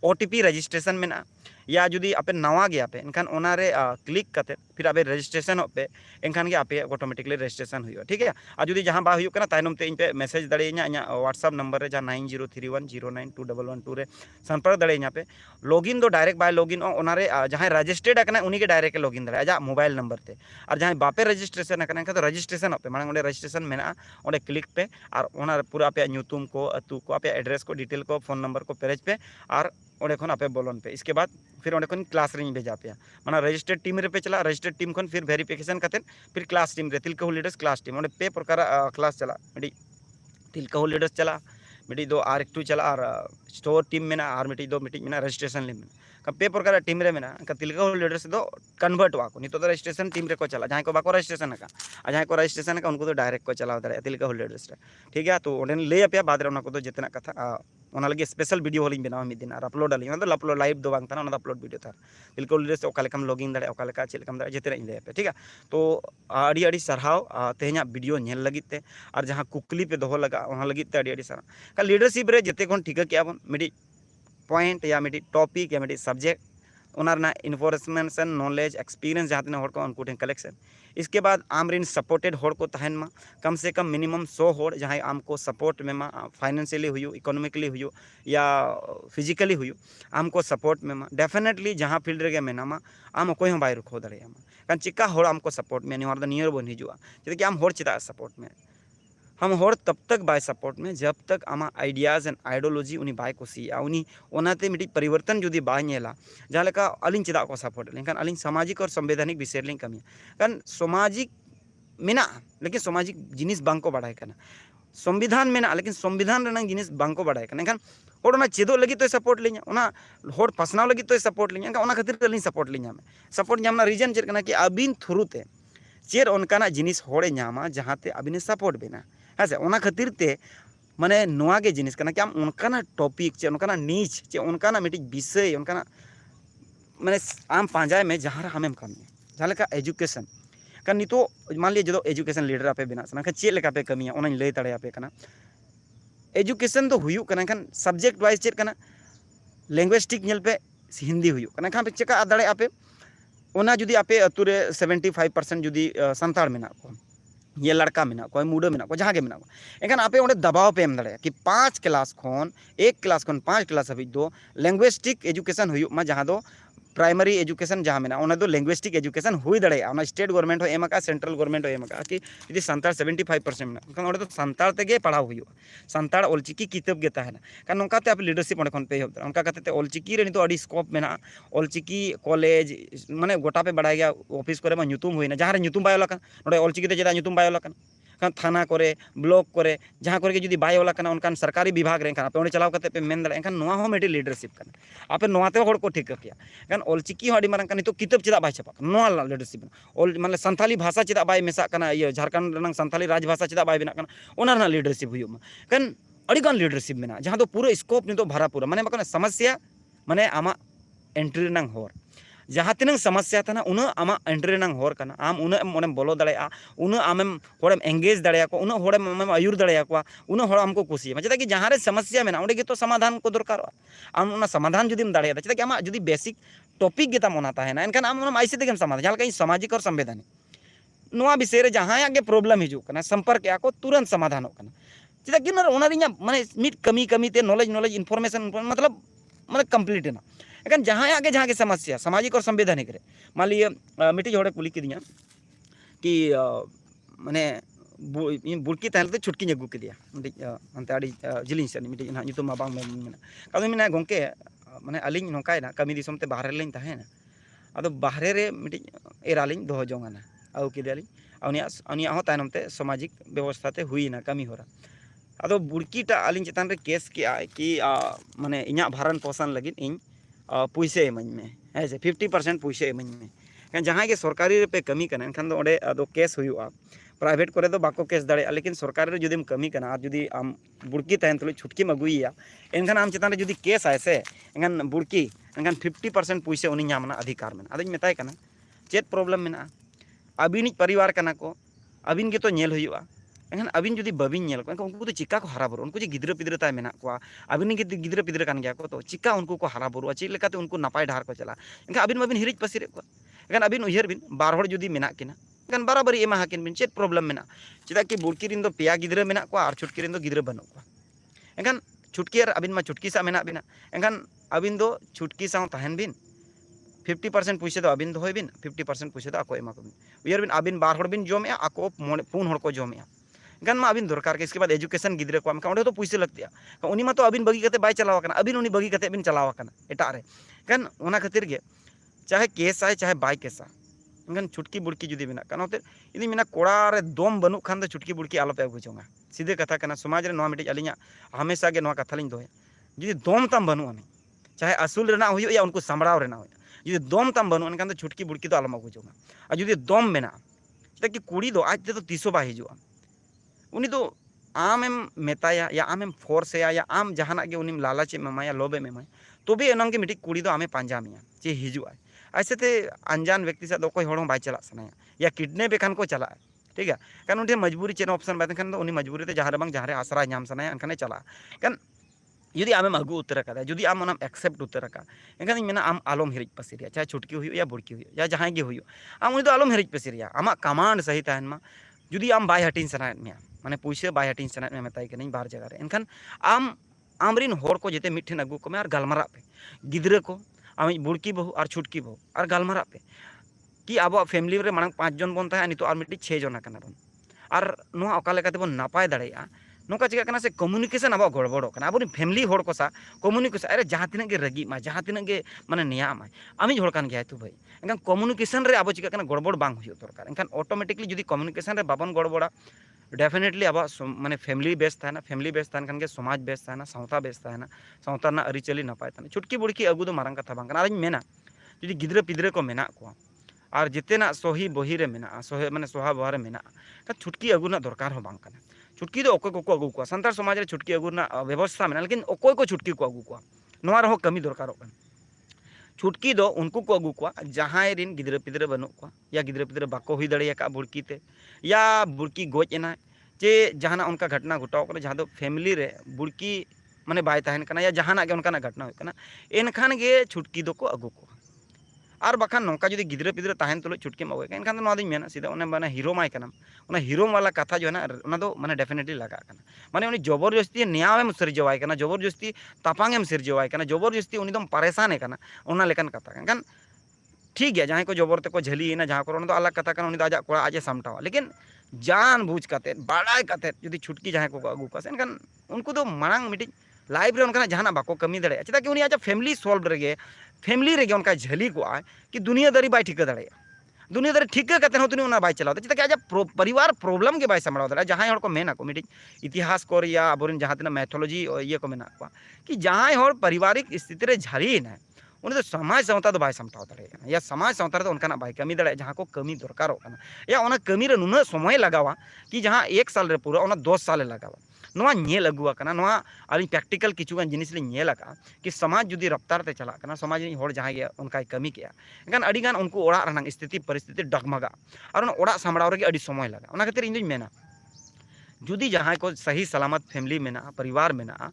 ओटीपी रजिस्ट्रेशन में ना या जुदी आपे नवा गया पे इनखान ओनारे क्लिक करते फिर आप रजिस्ट्रेशन पे इनखान के आपे ऑटोमेटिकली रजिस्ट्रेशन हुआ ठीक है और जुदी जहाँ बा हुआ तायनम ते इन पे मैसेज दड़ेኛ व्हाट्सएप नंबर रे जहाँ 9031092112 रे संपर्क दड़ेኛ पे लॉगिन दो डायरेक्ट बाय लॉगिन ओनारे जहाँ रजिस्टर्ड है उन्हीं के डायरेक्ट लॉगिन दड़े जा मोबाइल नंबर ते और जहाँ बापे रजिस्ट्रेशन है तो रजिस्ट्रेशन पे मांग रजिस्ट्रेशन में ओंडे क्लिक पे और पूरा आपे न्यूतुम को अतु को आपे एड्रेस को डिटेल को फोन नंबर को पेरेज पे और ओंडे खन आपे बोलन पे इसके बाद फिर ओंडे खन क्लास रे भेजा पे माना रजिस्टर्ड टीम रे पे चला रजिस्टर्ड टीम खन फिर वेरिफिकेशन करते फिर क्लास टीम रे Tilka Hul leaders class team ओंडे पे प्रकार क्लास चला मिडी तिलका हुल लीडर्स चला मिडी दो आर एक चला और स्टोर टीम में और मिटी दो मिटी में रजिस्ट्रेशन लीम का पे प्रकार टीम रे में का तिलका हुल लीडर्स दो कन्वर्ट वाको नितो रजिस्ट्रेशन टीम रे को चला जहां को बाको रजिस्ट्रेशन का जहां को रजिस्ट्रेशन का उनको तो डायरेक्ट को चलाव दाड़े तिलका हुल लीडर्स रे ठीक है तो ओंडे ले पे बाद रे को जितना कथा ओना लगे स्पेशल वीडियो होलिंग बनाव मिद दिन और अपलोड आली तो अपलोड लाइव दो बांग था अपलोड वीडियो था तिलका हुल लीडर्स ओका लेकम लॉगिन दाड़े ओका लेका चेलकम दाड़े जितना इन ले पे ठीक है तो अड़ी अड़ी सरहाव तेहना वीडियो नेल लगित ते और जहां कुकली पे दोहो लगा ओना लगित ते अड़ी अड़ी सरहाव का लीडरशिप रे जते कोन ठीक किया बन मिडी पॉइंट या मिडी टॉपिक या मिडी सब्जेक्ट ओना इन्फॉर्मेशन नॉलेज एक्सपीरियंस जहाँ तीन को उनको कलेक्शन इसके बाद आमरिन सपोर्टेड होड़ को तहन मा कम से कम मिनिमम 100 होड़ जहाँ आम को सपोर्ट में मा फाइनेंशियली हुई इकोनॉमिकली हुई या फिजिकली हुई आम को सपोर्ट में मा डेफिनेटली जहाँ फील्ड रे मेना मा आम कोई हम बाय रुखो दड़े कारण चिका होड़ आम को सपोर्ट में नियर बन हिजुआ जैसे कि आम होड़ चिता सपोर्ट में हम होड़ तब तक बाय सपोर्ट में जब तक आमा आइडियाज एंड आइडियोलॉजी उनी बाय कुसिया उनी ओनाते मिटी परिवर्तन जुदी बाय नेला जहाँ लेका अलिंग चिदा को सपोर्ट लेकिन अलिंग सामाजिक और संवैधानिक विषय लिंग कमी कारण सामाजिक मेना लेकिन सामाजिक जिनिस बांग को बढ़ाए करना संविधान मेना लेकिन संविधान रेना जिनिस बांग को बढ़ाए करना एनखान होड़ ना चेदो लगी तो सपोर्ट लिया ओना होड़ पसनाव लगी तो सपोर्ट लिया ओना खातिर अलिंग सपोर्ट लिया सपोर्ट नामना रीजन चेक करना कि अबिन थ्रू ते चेर उनका जिनिस होड़े नामा जहाँते अबिने सपोर्ट बेना हाँ से ओना खातिर ते माने नोआ के जिनिस करना कि आम उनका टॉपिक चे उनका नीच चे उनका मिट्टी विषय उनका माने आम पांजाय में जहाँ हमें कमी जहाँ लेका एजुकेशन का नितो मान लीजिए जो एजुकेशन लीडर आपे बना सना चे लेका पे कमी ओना लय तड़े आपे कना एजुकेशन तो हुयु कना खान सब्जेक्ट वाइज चेक कना लैंग्वेजिक नेल पे हिंदी हुयु कना खान पे चेका दड़े आपे ओना जुदी आपे अतुरे 75% जुदी संताड़ मेना को ये लड़का मेना को मुडा मेना को जहाँ के मेना को एखान आपे ओंडे दबाव पे एम दड़े कि 5 क्लास खन 1 क्लास खन 5 क्लास हबी दो लैंग्वेजिक एजुकेशन हुयु मा जहाँ दो प्राइमरी एजुकेशन जहाँ मेना ओना दो लैंग्वेजिक एजुकेशन हुई दड़े ओना स्टेट गवर्नमेंट हो एमका सेंट्रल गवर्नमेंट हो एमका कि यदि संताड़ 75% मेना खान ओंडे तो संताड़ तेगे पढ़ाव हुयु संताड़ ऑलचिकी किताब गे ताहेना कारण नोंका ते आप लीडरशिप ओंडे खन पे होब उनका कते ते ऑलचिकी रे नितो अडी स्कोप मेना ऑलचिकी कॉलेज माने गोटा पे बड़ाय गया ऑफिस करे मा ᱧᱩᱛᱩᱢ हुईना जहाँ रे ᱧᱩᱛᱩᱢ बाय लकन नोडे ऑलचिकी ते चेदा ᱧᱩᱛᱩᱢ बाय लकन थाना करे ब्लॉक करे जहाँ करे जुदी बाय ओला कना उनकान सरकारी विभाग रे आप ओंडे चलाव कते पे मेन दाड़े एनखान नोआ हो मिडी लीडरशिप कना आपे नोआते होड़ को ठीक किया एनखान ऑलचिकी हो अडी मारंग कना तो किताब चेदा बाय छापा नोआ लीडरशिप ऑल माने संथाली भाषा चेदा बाय मेसा कना ये झारखंड रनंग संथाली राजभाषा चेदा बाय बिना कना ओना रना लीडरशिप हुयो मा कन अडी गान लीडरशिप मेना जहाँ दो पूरा स्कोप नितो भरा पूरा माने बकना समस्या माने आमा एंट्री रनंग होर जहाँ तीन समस्या था उन आम एंट्री रंग होर कना आम उन मोने बोलो दाड़ा उन आमेम होड़ेम एंगेज दाड़ा को उन होड़ेम आमेम आयुर दाड़ा को उन होड़ आमको कुसी चेदा कि जहाँ रे समस्या मेना ओंडे तो समाधान को दरकार आम उना समाधान जुदीम दाड़ा चेदा कि आमा जुदी बेसिक टॉपिक गेताम ओना ताहेना एनखान आम ओना आइसे तेगेम समाधान जहाँ लगा सामाजिक और संवैधानिक नोआ विषय रे जहाँ गे प्रॉब्लम हिजू कना संपर्क को तुरंत समाधान कना चेदा कि माने मिट कमी कमी ते नॉलेज इनफॉर्मेशन मतलब माने कंप्लीट है ना एखान जहाँ के समस्या सामाजिक और संवैधानिक रे मान लीजिए मिट्टी होड़े कुली किदिया कि माने बुड़की तहलते छुटकी अगू किदिया अंते आड़ी जिलिंग से मिट्टी ना नितुम बांग मेना कादो मेना गोंके माने अलिंग नोकायना कमी दिसम ते बाहरे लेन ताहेना आदो बाहरे रे मिट्टी एरालिंग दोहो जोंगाना आउ किदियालिंग उनिया हो तायनम ते सामाजिक व्यवस्था ते हुईना कमी होरा आदो बुड़कीटा अलिंग चेतान रे केस के कि माने इᱧᱟᱜ भारण पोषण लगिन इन पैसे इमाኝ में ऐसे 50% पैसे इमाኝ में जहाँ के सरकारी पे कमी करना एनखान दो अदो केस हुआ प्राइवेट करे दो बाको केस दाड़े लेकिन सरकारी रे जुदीम कमी करना और जुदी आम बुड़की तहन तुले छुटकीम अगुइया एनखान आम चेतान रे जुदी केस आए से एनखान बुड़की एनखान 50% पैसे उनी नामना अधिकार में आदोኝ मेताय कना चेत प्रॉब्लम में अबिनिज परिवार कना को अबिन के तो नेल हुआ एनखान अबिन जुदी बबिन नेल को उनको तो चिक्का को हरा बुरु उनको गिद्रा पिद्रा ताय मेना को अबिन के गिद्रा पिद्रा कान गया को तो चिक्का उनको को हरा बुरु चे लेकाते उनको नापाय डाहर को चला एनखान अबिन मबिन हिरिज पसिरे को एनखान अबिन उयहर बिन बार होड़ जुदी मेना किना एनखान बराबरी एमा हाकिन बिन चेत प्रॉब्लम मेना चेदा कि बुड़की रिन दो पेया गिद्रा मेना को और छुटकी रिन दो गिद्रा बनो को एनखान छुटकी और अबिन मा छुटकी सा मेना बिना एनखान अबिन दो छुटकी सा तहन बिन 50% पैसे दो अबिन दोहय बिन 50% पैसे दो आको एमा को बिन उयहर बिन अबिन बार होड़ बिन जोमे आको पुन होड़ को जोमे गन मा अबिन दरकार के इसके बाद एजुकेशन गिद्रे को ओंडे तो पैसे लगतिया उनी मा तो अबिन बगी कते बाय चलाव कना अबिन उनी बगी कते बिन चलाव कना एटा रे गन ओना खातिर गे चाहे केस आए चाहे बाय केसा गन छुटकी बुड़की जुदी बिना कना होते इनी मिना कोड़ा रे दम बनु खान दो छुटकी बुड़की आलो पे बुझोंगा सीधे कथा कना समाज रे नोआ मिटे अलिया हमेशा गे नोआ कथा लिन दोय जुदी दम तम बनु अने चाहे असूल रेना हुयो या उनको संबड़ाव रेना हुयो जुदी दम तम बनु अनखान दो छुटकी बुड़की तो आलो बुझोंगा और जुदी दम मेना कि कुड़ी दो आज तो तीसो बा हिजुआ उनी तो आमेम मेताया या आमेम फोर्स या आम जहाना के उनी लालच एमाया लोभे एमाया तो भी एनंगे मिटी कुड़ी दो आमे पांजा मिया चे हिजुआ ऐसे ते अनजान व्यक्ति से दो कोई होड़ बाय चला सनाया या किडनैप एखान को चला ठीक है कारण उनटे मजबूरी चेन ऑप्शन बाय खान उनी मजबूरी ते जहां बांग जहां आसरा नाम सनाया एनखाने चला कारण जुदी आमेम अगू उतर का जुदी आम ओनाम एक्सेप्ट उतर का एनखान मेना आम आलम हिरिज पसिरिया चाहे छुटकी हुई या बुड़की हुई या जहां गे हुई आम उनी तो आलम हिरिज पसिरिया आमा कमांड सही तहन मा जुदी आम बाय हटिन सनाय मिया माने पैसे बाय हटिन सनाय में मेताय कनी बार जगह रे एनखान आम आमरिन होड़ को जेते मिठेन अगू को में और गालमारा पे गिद्रा को आम बुड़की बहु और छुटकी बहु और गालमारा पे कि अब फैमिली रे मांग 5 जन बन ताहे नितो और मिट्टी 6 जन कना बन और नोआ ओका लेकाते बन नापाय दाड़ेया नोका चिका कना से कम्युनिकेशन अब गड़बड़ो कना अब फैमिली होड़ को सा कम्युनिकेशन अरे जहाँ तीन गे रगी मा जहाँ तीन गे माने निया मा आमिज होड़ कान गया तू भाई एनखान कम्युनिकेशन रे अब चिका कना गड़बड़ बांग हुयो दरकार एनखान ऑटोमेटिकली जुदी कम्युनिकेशन रे बाबन गड़बड़ा डेफिनेटली अब माने फैमिली बेस थाना फैमिली बेस थान खान के समाज बेस थाना सावता बेस थाना सावता ना अरिचली नपाय थाना छुटकी बुड़की अगू दो मारंग कथा बांग आरिन मेना जुदी गिद्रा पिद्रा को मेना को और जितेना सही बही रे मेना सही माने सोहा बहा रे मेना का छुटकी अगू ना दरकार हो बांग कना छुटकी दो ओकोय को अगू को संतार समाज रे छुटकी अगू ना व्यवस्था मेना लेकिन ओकोय को छुटकी को अगू को नोआ रहो कमी दरकार हो छुटकी दो उनको को अगू को जहां रिन गिद्रा पिद्रा बनु को या गिद्रा पिद्रा बाको हुई दड़िया का बुड़की ते या बुड़की गोज एना जे जहां उनका घटना घटाव कर जहां दो फैमिली रे बुड़की माने बाय तहन कना या जहां के उनका घटना हो कना एनखान गे छुटकी दो को अगू को और बाखान नौका जुदी गिद्रा पिद्रा तहन तुलो छुटकी अगू एनखान दो नोआ दिन मेना सीधा उन्हें माने हीरो माय कना उन्हें हीरो वाला कथा जो है ना उना दो माने डेफिनेटली लगा कना माने उनी जबरदस्ती न्यायम सिरजवाय कना जबरदस्ती तापांगेम सिरजवाय कना जबरदस्ती उनी दम परेशान है कना उना लेकन कथा एनखान ठीक है जहां को जबर ते को झली ना जहां को अलग कथा कना उनी दो आजा कोड़ा आजे सामटावा लेकिन जान बुझ कते बाड़ाय कते जुदी छुटकी जहां को अगू का एनखान उनको दो मांग मिटी लाइफ रे उनका जहां बाको कमी दड़े चेदा कि उनी आज फैमिली सॉल्व रेगे उनका झली को आए कि दुनियादारी बाय ठिका दड़े दुनियादारी ठिका करते तुनी उना बाय चलाव चेदा कि आज परिवार प्रॉब्लम के बाय सामड़ाव दाड़ा जहां हड़ को मेना को मिटी इतिहास को या अबोरेन जहां तना मैथोलॉजी ये को मेना को कि जहां हड़ पारिवारिक स्थिति रे झारी ना उनी तो समाज सावता दो बाय सामटाव दाड़े या समाज सावता रे उनका बाय कमी दाड़े जहां को कमी दरकार या उना कमी रे नुना समय लगावा कि जहां 1 साल रे पूरा उना 10 साल लगावा नोआ नेल अगुआ कना नोआ आली प्रैक्टिकल किचुगान जिनिस ले नेल आका कि समाज जुदी रफ्तार ते चला कना समाज रे हड़ जहां गे उनका कमी किया एनखान अड़ी गान उनको ओड़ा रनांग स्थिति परिस्थिति डगमगा और उन ओड़ा सामड़ाव रे अड़ी समय लगा उना खातिर इन मेना जुदी जहां को सही सलामत फैमिली मेना परिवार मेना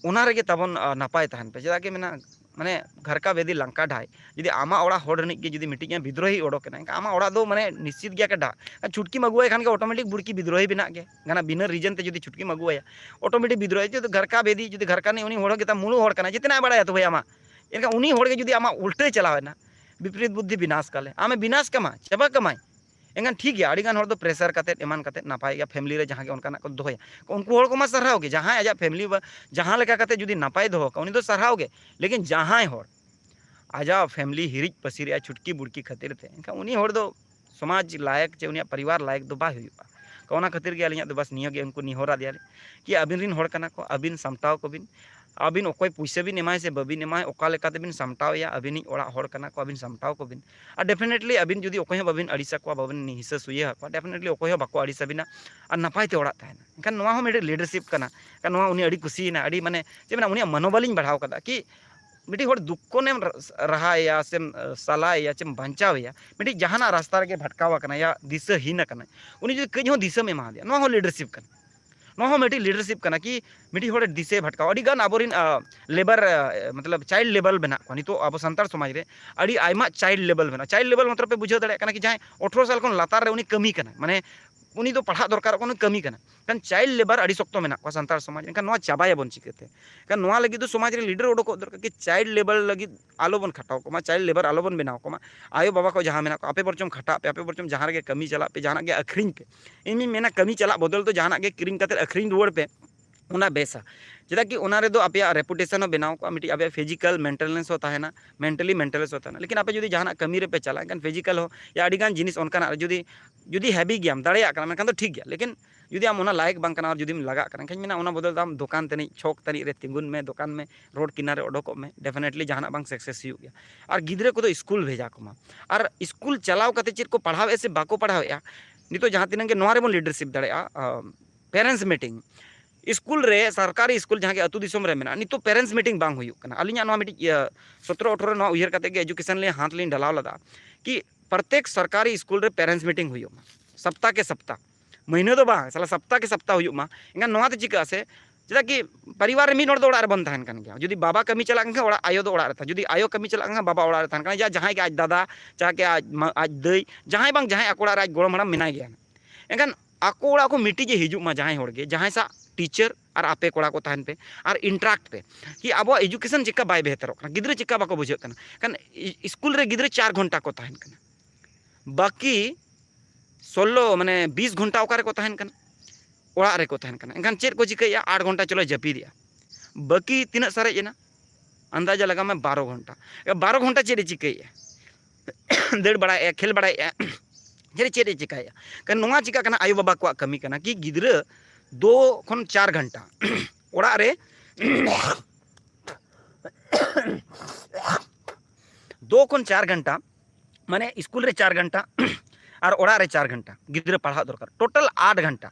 उना रे तबन नापाय तहन पे चेदा कि मेना माने घर का वेदी लंका ढाई जुदी आमा ओड़ा हड़ रनिक के जुदी मिटिया विद्रोही ओडोकना आमा ओड़ा दो माने निश्चित गया के डा छुटकी मगुआय खान के ऑटोमेटिक बुड़की विद्रोही बिना के गाना बिना रीजन ते जुदी छुटकी मगुआय ऑटोमेटिक विद्रोही जो घर का वेदी जुदी घर का नहीं उनी हड़ के मुलु हड़ कना जितना बड़ा तो भाई आमा इनका उनी हड़ के जुदी आमा उल्टे चलावेना विपरीत बुद्धि विनाश काले आमे विनाश कमा चबा कमाय एंगन ठीक है अड़ी गान हड़ दो प्रेशर काते एमान काते नापाय गया फैमिली रे जहां के उनका को दोया उनको हड़ को मा सरहाव के जहां आजा फैमिली जहां लेका काते जुदी नापाय दो उनी तो सरहाव के लेकिन जहां हड़ आजा फैमिली हिरिज पसीरिया छुटकी बुड़की खातिर थे एनका उनी हड़ दो समाज लायक चे उनिया परिवार लायक दो बाय हुआ कोना खातिर के अलिया दो बस निया गे उनको निहोरा दिया कि अबिन रिन हड़ कना को अबिन समताव को बिन अबिन ओकोय पैसा बिन एमाय से बबिन एमाय ओका लेका तेबिन समटाव या अबिन ओड़ा हड़ कना को अबिन समटाव को बिन और डेफिनेटली अबिन जुदी ओकोय बबिन अड़िसा को बबिन हिस्सा सुये को डेफिनेटली ओकोय बाको अड़िसा बिना और नपाय ते ओड़ा ताहेना एनखान नोआ हो मेडे लीडरशिप कना एनखान नोआ उनी अड़ी खुशीना अड़ी माने जे मेना उनी मनोबलिन बढ़ाव कदा कि मिटी हड़ दुक्को ने रहा सेम सलाया चेम बांचावया मिटी जहाना रास्ता रे भटकावा कना या दिशाहीन कना उनी जो कई हो दिशा में एमा दिया नोआ हो लीडरशिप कना नोआ हो मिटी लीडरशिप कना कि मिटी हड़ दिशे भटकावा अड़ी गान आबोरिन लेबर मतलब चाइल्ड लेवल बना को नितो अब संतार समाज रे अड़ी आयमा चाइल्ड लेवल बना चाइल्ड लेवल मतलब पे बुझाव दाड़े कना कि जहां 18 साल खन लातार रे उनी कमी कना माने उनी तो पढ़ा दरकार को कमी कना कान चाइल्ड लेबर अड़ी सख्त मेना को संतार समाज एनखान नोआ चाबायाबन चिकते कान नोआ लगी तो समाज रे लीडर ओडको दरकार कि चाइल्ड लेबर लगी आलोबन खटाव को चाइल्ड लेबर आलोबन बनाव को आयो बाबा को जहां मेना को आपे बरचम खटा पे आपे बरचम जहां रे कमी चला पे जहां गे अखरिंग पे इमी मेना कमी चला बदल तो जहां गे किरिंग कते अखरिंग रुवाड़ पे उना बेसा चेदा कि उना रे दो आपे रेपुटेशन बनाव को मिटी आपे फिजिकल मेंटेनेंस होता है ना मेंटली मेंटेनेंस होता है ना लेकिन आपे जुदी जहां कमी रे पे चला कान फिजिकल हो या अड़ी गान जिनिस उनका जुदी जुदी हैवी गेम दाड़िया कना मेनखान तो ठीक गया लेकिन जुदी आम उना लायक बांग कना और जुदी लगा कना खान मेना उना बदल दाम दुकान तनी छोक तनी रे तिंगुन में दुकान में रोड किनारे ओडोक में डेफिनेटली जहां बांग सक्सेस हुई गया और गिद्रे को तो स्कूल भेजा को और स्कूल चलाव कते चेद को पढ़ाव ऐसे बाको पढ़ाव नितो जहां तिना के नोआ रे बोन लीडरशिप दाड़िया पेरेंट्स मीटिंग स्कूल रे सरकारी स्कूल जहां के अतु दिसोम रे मेना नितो पेरेंट्स मीटिंग बांग हुई कना अलिया नोआ मिटी 17-18 नोआ उयहर कते के एजुकेशन ले हाथ ले ढलाव लदा कि प्रत्येक सरकारी स्कूल रे पेरेंट्स मीटिंग हुई सप्ताह के सप्ताह महीने तो बांग साला सप्ताह के सप्ताह हुई एनखान नोआ ते चिका से चेदा कि परिवार रे मिन हड़ दो ओड़ा रे बन तहन कन गया जुदी बाबा कमी चला गया ओड़ा आयो दो ओड़ा रे था जुदी आयो कमी चला गया बाबा ओड़ा रे तहन कन जहां के आज दादा चाहे के आज दई जहां बांग जहां अकोड़ा रे आज गोड़म हड़ाम मेना गया एनखान आको ओड़ा को मिटी जे हिजु मा जहां हड़ गे जहां सा टीचर और आपे कोड़ा को तहन पे और इंटराक्ट पे कि अब एजुकेशन चिका बाय बेहतर गिद्रे चिका बाको बुझे कान स्कूल रे गिद्रे 4 घंटा को तहन कना बाकी 16 माने 20 घंटा ओकारे को तहन कना ओड़ा रे को तहन कना एनखान चेद को चिकैया 8 घंटा चलो जपीदिया बाकी तिना सारे एना अंदाजा लगा मैं 12 घंटा 12 घंटा चेद चिकैया दड़ बड़ा खेल बड़ा चेद चिकाया कान नोआ चिका कना आयो बाबा को कमी कना कि गिद्रे 2 खन 4 घंटा ओड़ा रे 2 खन 4 घंटा माने स्कूल रे 4 घंटा और ओड़ा रे 4 घंटा गिद्रे पढ़ा दरकार टोटल 8 घंटा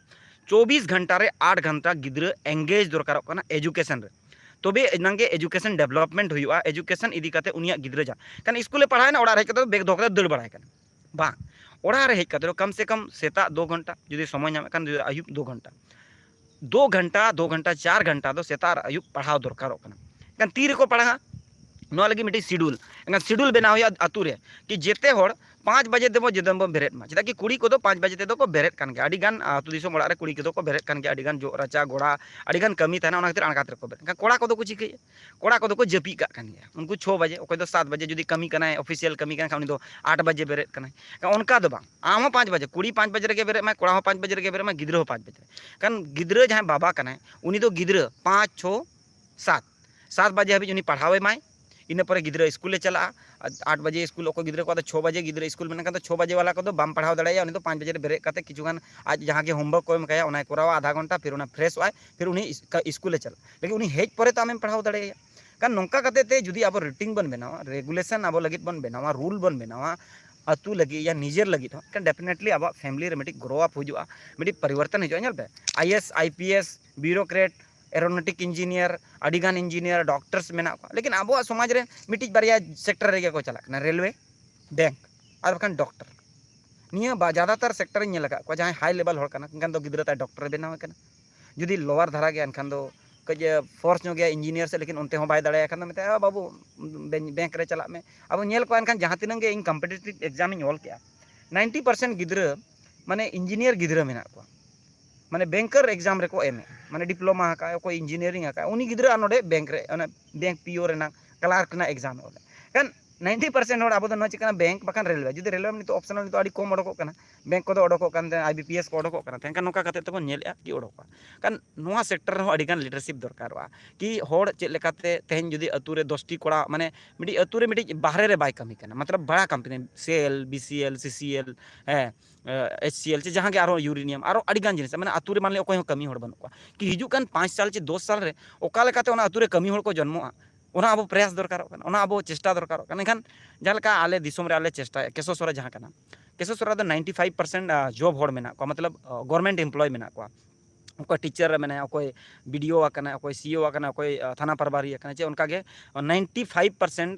24 घंटा रे 8 घंटा गिद्रे एंगेज दरकार कना एजुकेशन रे तबे नंगे एजुकेशन डेवलपमेंट हुआ एजुकेशन इदी काते उनिया गिद्रे जा कान स्कूल पढ़ाए ना ओड़ा रे कते बेग धोकरे दड़ बड़ाय कना बा ओड़ा रे हेज कते कम से कम सेता 2 घंटा जुदी समय नाम कान आयुब 2 घंटा 2 घंटा 4 घंटा दो सेता आयुब पढ़ाव दरकार कान तीर को पढ़ा नोआ लगी मिटी शेड्यूल एनखान शेड्यूल बना हुआ आतु रे कि जेते हड़ 5 बजे देबो जेदम बेरेद मा चेदा कि कुड़ी को 5 बजे ते दो को बेरेद कान के अडिगान आतु दिसोम ओड़ा रे कुड़ी को को बेरेद कान के अडिगान जो राचा गोड़ा अडिगान कमी ताना ओना खातिर अणकात रे को बेरेद कोड़ा को को चिके कोड़ा को जपी का कान गया उनको 6 बजे ओको दो 7 बजे जुदी कमी कनाय ऑफिशियल कमी कना उनी दो 8 बजे बेरेद कनाय का उनका दो बांग आम 5 बजे कुड़ी 5 बजे रे बेरेद मा कोड़ा 5 बजे रे बेरेद मा गिद्रो 5 बजे कान गिद्रो जहां बाबा कनाय उनी दो गिद्रो 5 6 7 बजे हाबी उनी पढ़ावे माय इन पर गिद्रा स्कूल चला 8 बजे स्कूल को गिद्रा को 6 बजे गिद्रा स्कूल में 6 बजे वाला को बाम पढ़ाव दाड़ा उनी 5 बजे बेरे काते किचुगान आज जहाँ के होमवर्क को एमकाया उना करावा आधा घंटा फिर उना फ्रेश होय फिर उनी स्कूल चला लेकिन उनी हेज परे तो आमें पढ़ाव दाड़ा कारण नौका करते जुदी अब रेटिंग बन बनावा रेगुलेशन अब लगित बन बनावा रूल बन बनावा अतु लगी या निजेर लगी हो डेफिनेटली अब फैमिली मिट्टी ग्रो अप हुआ मिट्टी परिवर्तन हजू पे IAS IPS bureaucrat aeronautic engineer अड़ीगान इंजीनियर डॉक्टर्स मेना को लेकिन अब समाज रे मिट्टी बारिया सेक्टर रे को चला रेलवे बैंक और बखान डॉक्टर निया ज़्यादातर सेक्टर इन लगा को जहाँ हाई लेवल होना गिद्रा डॉक्टर बनाव जुदी लोअर धारा गया एनखान कज फोर्स गया इंजीनियर से लेकिन उनते बै दाड़ा मत बाबू बैंक रे चला में अब नेल को एनखान जहाँ तीन इन कम्पिटिटिव एग्जाम इन ऑल के 90% गिद्रा माने इंजीनियर गिद्रा मेना को माने बैंकर एग्जाम रे को एम माने डिप्लोमा हका कोई इंजीनियरिंग हका उनी गिद्रा नोडे बैंक रे बैंक PO रेना क्लार्क ना एग्जाम ओले कान 90% अब चिका बैंक बखान रेलवे जुदी रेलवे में ऑप्शनल तो अड़ी कम ओडोक बैंक को ओडोक IBPS को ओडोक तेनखान नोका कते तको नेलया कि ओडोक कान नोआ सेक्टर हो अड़ीगान लीडरशिप दरकारोआ कि होड़ चेक लेकाते तेहन जुदी अतु रे 10टी कोड़ा माने मिडी अतु रे मिडी बाहरे रे बाय कमी कना मतलब बड़ा company SAIL BCL CCL HCL से जहाँ के आरो यूरेनियम आरो अड़ीगान जिनिस माने अतु रे मान ले ओकोय कमी होड़ बनुआ कि हिजुकान 5 साल से 2 साल रे ओका लेकाते ओना अतु रे कमी होड़ को जन्मोआ ओना अब प्रयास दरकार अब चेष्टा दरकार एनखान जहाँ आले दिसोम रे आले चेष्टा केशोसरा जहाँ कना केशोसरा 95% जॉब होड़ मेना को मतलब गवर्नमेंट एम्प्लॉय मेना को अकोय टीचर मेना अकोय BDO आकना अकोय CO आकना अकोय थाना प्रभारी आकना चे उनका के 95%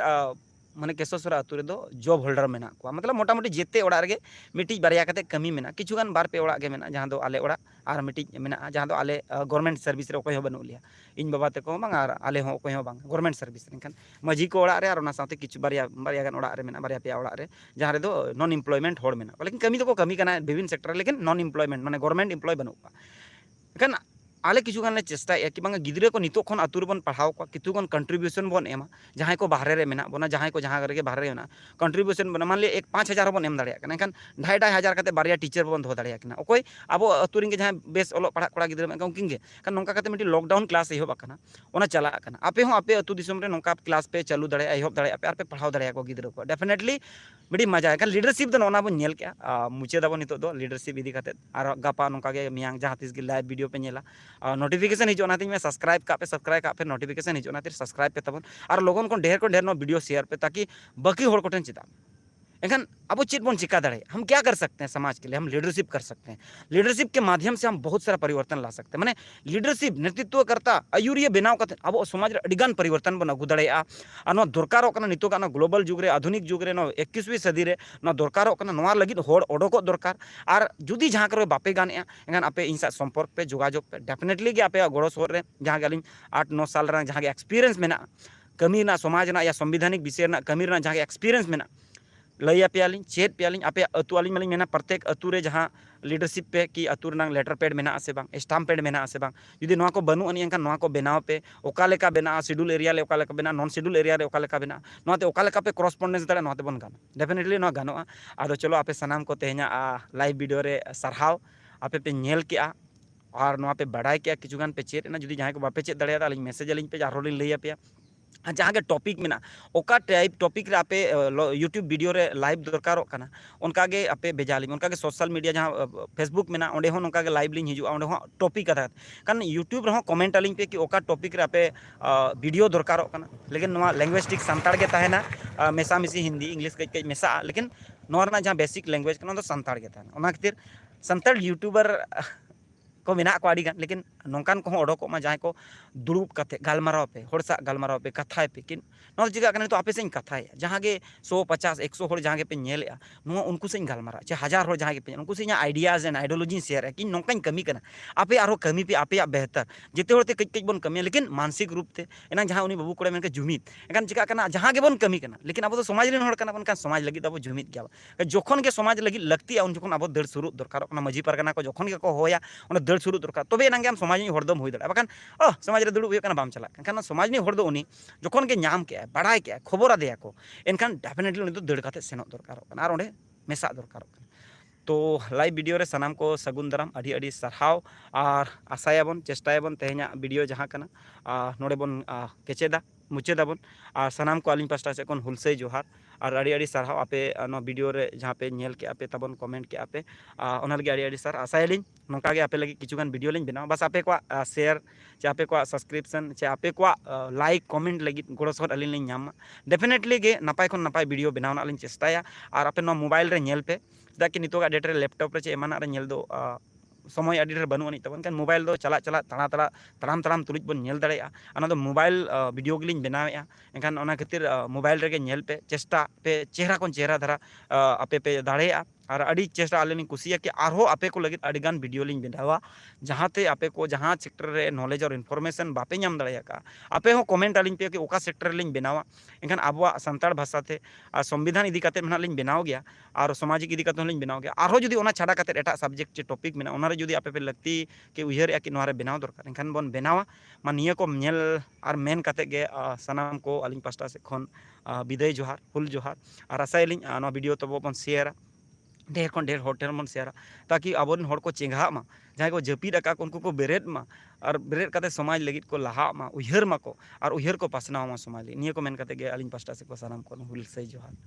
माने केशोसरा अतु रे दो जॉब होल्डर मेना को मतलब मोटामुटी जेते ओड़ा रे मिट्टी बारिया कते कमी मेना किछुगान बार पे ओड़ा के मेना जहाँ दो आले ओड़ा और मिट्टी मेना जहाँ दो आले गवर्नमेंट सर्विस रे अकोय हो बनू लिया इन बाबा तक बांग और आले हो अकोय हो बांग गवर्नमेंट सर्विस एनखान माझी को ओड़ा रे और ओना साथे किछु बारिया गान ओड़ा रे मेना बारिया पे ओड़ा रे जहाँ रे दो नॉन एम्प्लॉयमेंट होड़ मेना लेकिन कमी तो को कमी कना विभिन्न सेक्टर लेकिन नॉन एम्प्लॉयमेंट माने गवर्नमेंट एम्प्लॉय बनू एनखान आले किछुगान ले चेष्टा कि बांग गिद्रा को नितो खन आतु बन पढ़ाव को कितुगान कंट्रीब्यूशन बन एमा जहाँ को बाहरे रे मेना बना जहाँ को जहाँ रे बाहरे मेना कंट्रीब्यूशन बना मान लिया एक 5,000 बन एम दाड़ा एनखान 2,500 कते बारिया टीचर बन दो दाड़ा अकोय अब अतु रे जहाँ बेस ओलो पढ़ा कोड़ा गिद्रा में उनकिन गे कान नोका कते मिट्टी लॉकडाउन क्लास एहब आकना ओना चला आकना आपे हो आपे अतु दिसम रे नोका क्लास पे चालू दाड़ा एहब दाड़ा पे आर पे पढ़ाव दाड़ा को गिद्रा को डेफिनेटली मिट्टी मजा है लीडरशिप दो ओना बन नेल के मुचाद नितो दो लीडरशिप इदी कते आर गापा नोका गे मियांग जहाँ तीस गे लाइव वीडियो पे नेला नोटिफिकेशन हिजुना में सब्सक्राइब का पे नोटिफिकेशन हिजुना सब्सक्राइब पे तबन और लोगन को ढेर नो वीडियो शेयर पे ताकि बाकी होड़ कोठेन चिता एनखान अब चेत बन चिका दाड़े हम क्या कर सकते हैं समाज के लिए हम लीडरशिप कर सकते हैं लीडरशिप के माध्यम से हम बहुत सारा परिवर्तन ला सकते हैं माने लीडरशिप नेतृत्व करता आयुरिया बनाव करते अब समाज अड़ीगान परिवर्तन बन अगू दाड़ा और दरकार नितोग ग्लोबल जुग रे आधुनिक जुग रे 21वीं सदी रे दरकार लगित होड़ ओडोक दरकार और जुदी जहाँ करे बापे गाने एनखान आपे इन संपर्क पे जोगाजोग पे डेफिनेटली गे आपे गड़ो सोर रे जहाँ गे 8-9 साल जहाँ एक्सपीरियंस में कमी समाज या संविधानिक विषय कमी जहाँ एक्सपीरियंस में लैया पेयालिंग चेत पेयालिंग आपे अतु आलिंग मालिंग मेना प्रत्येक अतु रे जहाँ लीडरशिप पे कि अतु रनांग लेटर पैड मेना आसे बांग स्टाम्प पैड मेना आसे बांग जुदी नोआ को बनु अनि एनखान नोआ को बनाव पे ओका लेका बना शेड्यूल एरिया ले ओका लेका बना नॉन शेड्यूल एरिया रे ओका लेका बना नोआते ओका लेका पे करस्पॉन्डेंस दाड़ा नोआते बन गाना डेफिनेटली नोआ गानोआ आदो चलो आपे सनाम को तेहना लाइव वीडियो रे सरहाव आपे पे नेल के और नोआ पे बड़ाई के किछुगान पे चेत ना जुदी जहाँ को बापे चेत दाड़ा अलिंग मैसेज अलिंग पे आरो लिंग लैया पे जहाँ के टॉपिक में ओका टाइप टॉपिक रे आपे यूट्यूब वीडियो रे लाइव दरकारों कना उनका गे आपे भेजालिंग उनका गे सोशल मीडिया जहाँ फेसबुक में ओंडे हो नोका गे लाइव लिंग हिजुआ ओंडे हो टॉपिक कथा कारण यूट्यूब रे कमेंट आलिंग पे कि ओका टॉपिक रे आपे वीडियो दरकारों कना लेकिन नोआ लैंग्वेज टिक सांताड़ के तहना मेसा मिसी हिंदी इंग्लिश कई कई मेसा लेकिन नोआ रना जहाँ बेसिक लैंग्वेज कना तो सांताड़ के तहना ओना खातिर सांताड़ यूट्यूबर को मेना को आड़ी गान लेकिन नौकान को ओडोक जहाँ को दुड़ूब कते गालमाराव पे होड़ सा गालमाराव पे कथाय पे कि नौ चिका तो आपे से कथाय जहाँ के 150-100 होड़ जहाँ के पे नेले उनको से गालमारा चे 1000 होड़ जहाँ के पे उनको से आइडियाज एंड आइडियोलॉजी शेयर है कि नौका कमी करना आपे आरो कमी पे आपे बेहतर जिते होते कई कई बन कमी लेकिन मानसिक रूप से एना जहाँ उनी बाबू कोड़े मेन जुमिद एखान चिका करना जहाँ के बन कमी करना लेकिन अब तो समाज रेन होड़ करना बनका समाज लगी अब जुमिद गया जोखन के समाज लगी लगती उन जोखन अब दड़ शुरू दरकार माझी पारगाना को जोखन के को होया दड़ शुरू दरकार तबे एनागे आम समाज हड़दम हो दाड़ा बाकान समाज रे दुड़ुब बाम चला एनखान समाज हड़ दो उनी जोखन के नाम के बाड़ाय के खबर आदेया को एनखान डेफिनेटली उनी दड़ काते सेनोग दरकार और ओंडे मेसा दरकार तो लाइव वीडियो रे सनाम को सगुन दाराम अड़ी अड़ी सरहाव और आशायाबन चेष्टायाबन तेहना वीडियो जहाँ कना नोडे बन केचेदा मुचादाबन और सानाम को आलिंग पास्टा से हुलसै जोहार और अड़ी सारहाव आपे वीडियो रे जहाँ पे नेल के आपे तबन कमेंट के आपे अड़ी सार आशायालिंग नौका आपे लगे किचुगान वीडियो लिंग बनाओ बस आपे को शेयर चे आपे को सब्सक्रिप्शन चे आपे को लाइक कमेंट लगी गड़ो सहद अलिंग लिंग नामा डेफिनेटली गे नपाय खन नपाय वीडियो बनावना लिंग चेष्टाया और आपे मोबाइल रे नेल पे चेदा कि नितोगा डेट रे लैपटॉप रे चे एमाना रे नेल दो समय अड़ी ढेर बनू तबन kan मोबाइल दो चला चला तड़ाम तड़ाम तुलुज बन नेल दाड़ेया अना दो मोबाइल वीडियो गेलिंग बनावेया एनखान ओना खातिर मोबाइल रेगे नेल पे चेष्टा पे चेहरा कोन चेहरा धारा आपे पे दाड़ेया और अड़ी चेष्टा आलिंग कुसिया कि आरो आपे को लगित अड़ीगान वीडियो लिंग बनावा जहाँते आपे को जहाँ सेक्टर रे नॉलेज और इन्फॉर्मेशन बापे नाम दाड़ेया का आपे हो कमेंट आलिंग पे कि ओका सेक्टर लिंग बनावा एनखान आबुआ संताड़ भाषा ते संविधान इदी काते मेना लिंग बनाव गया और सामाजिक इदी काते लिंग बनाव गया आरो जुदी ओना छाड़ा काते एटा सब्जेक्ट चे टॉपिक मेना ओना रे जुदी आपे पे लगती कि उयहर कि नोहारे बनाव दरकार एनखान बन बनावा मा निया को नेल और मेन काते गे सनाम को आलिंग पास्टा से खन विदाय जोहार हुल जोहार और आशायालिंग नोआ वीडियो तब बन शेयर ढेर खन ढेर हर ठेन बन शेयर ताकि आबोन हर को चेंगा मा जहाँ को जपीद आका उनको को बेरेद मा और बेरेद काते समाज लगित को लहा मा उयहर मा को और उयहर को पासनाव मा समाज निया को मेन काते गे आलिंग पास्टा से को सनाम को हुल सही जोहार।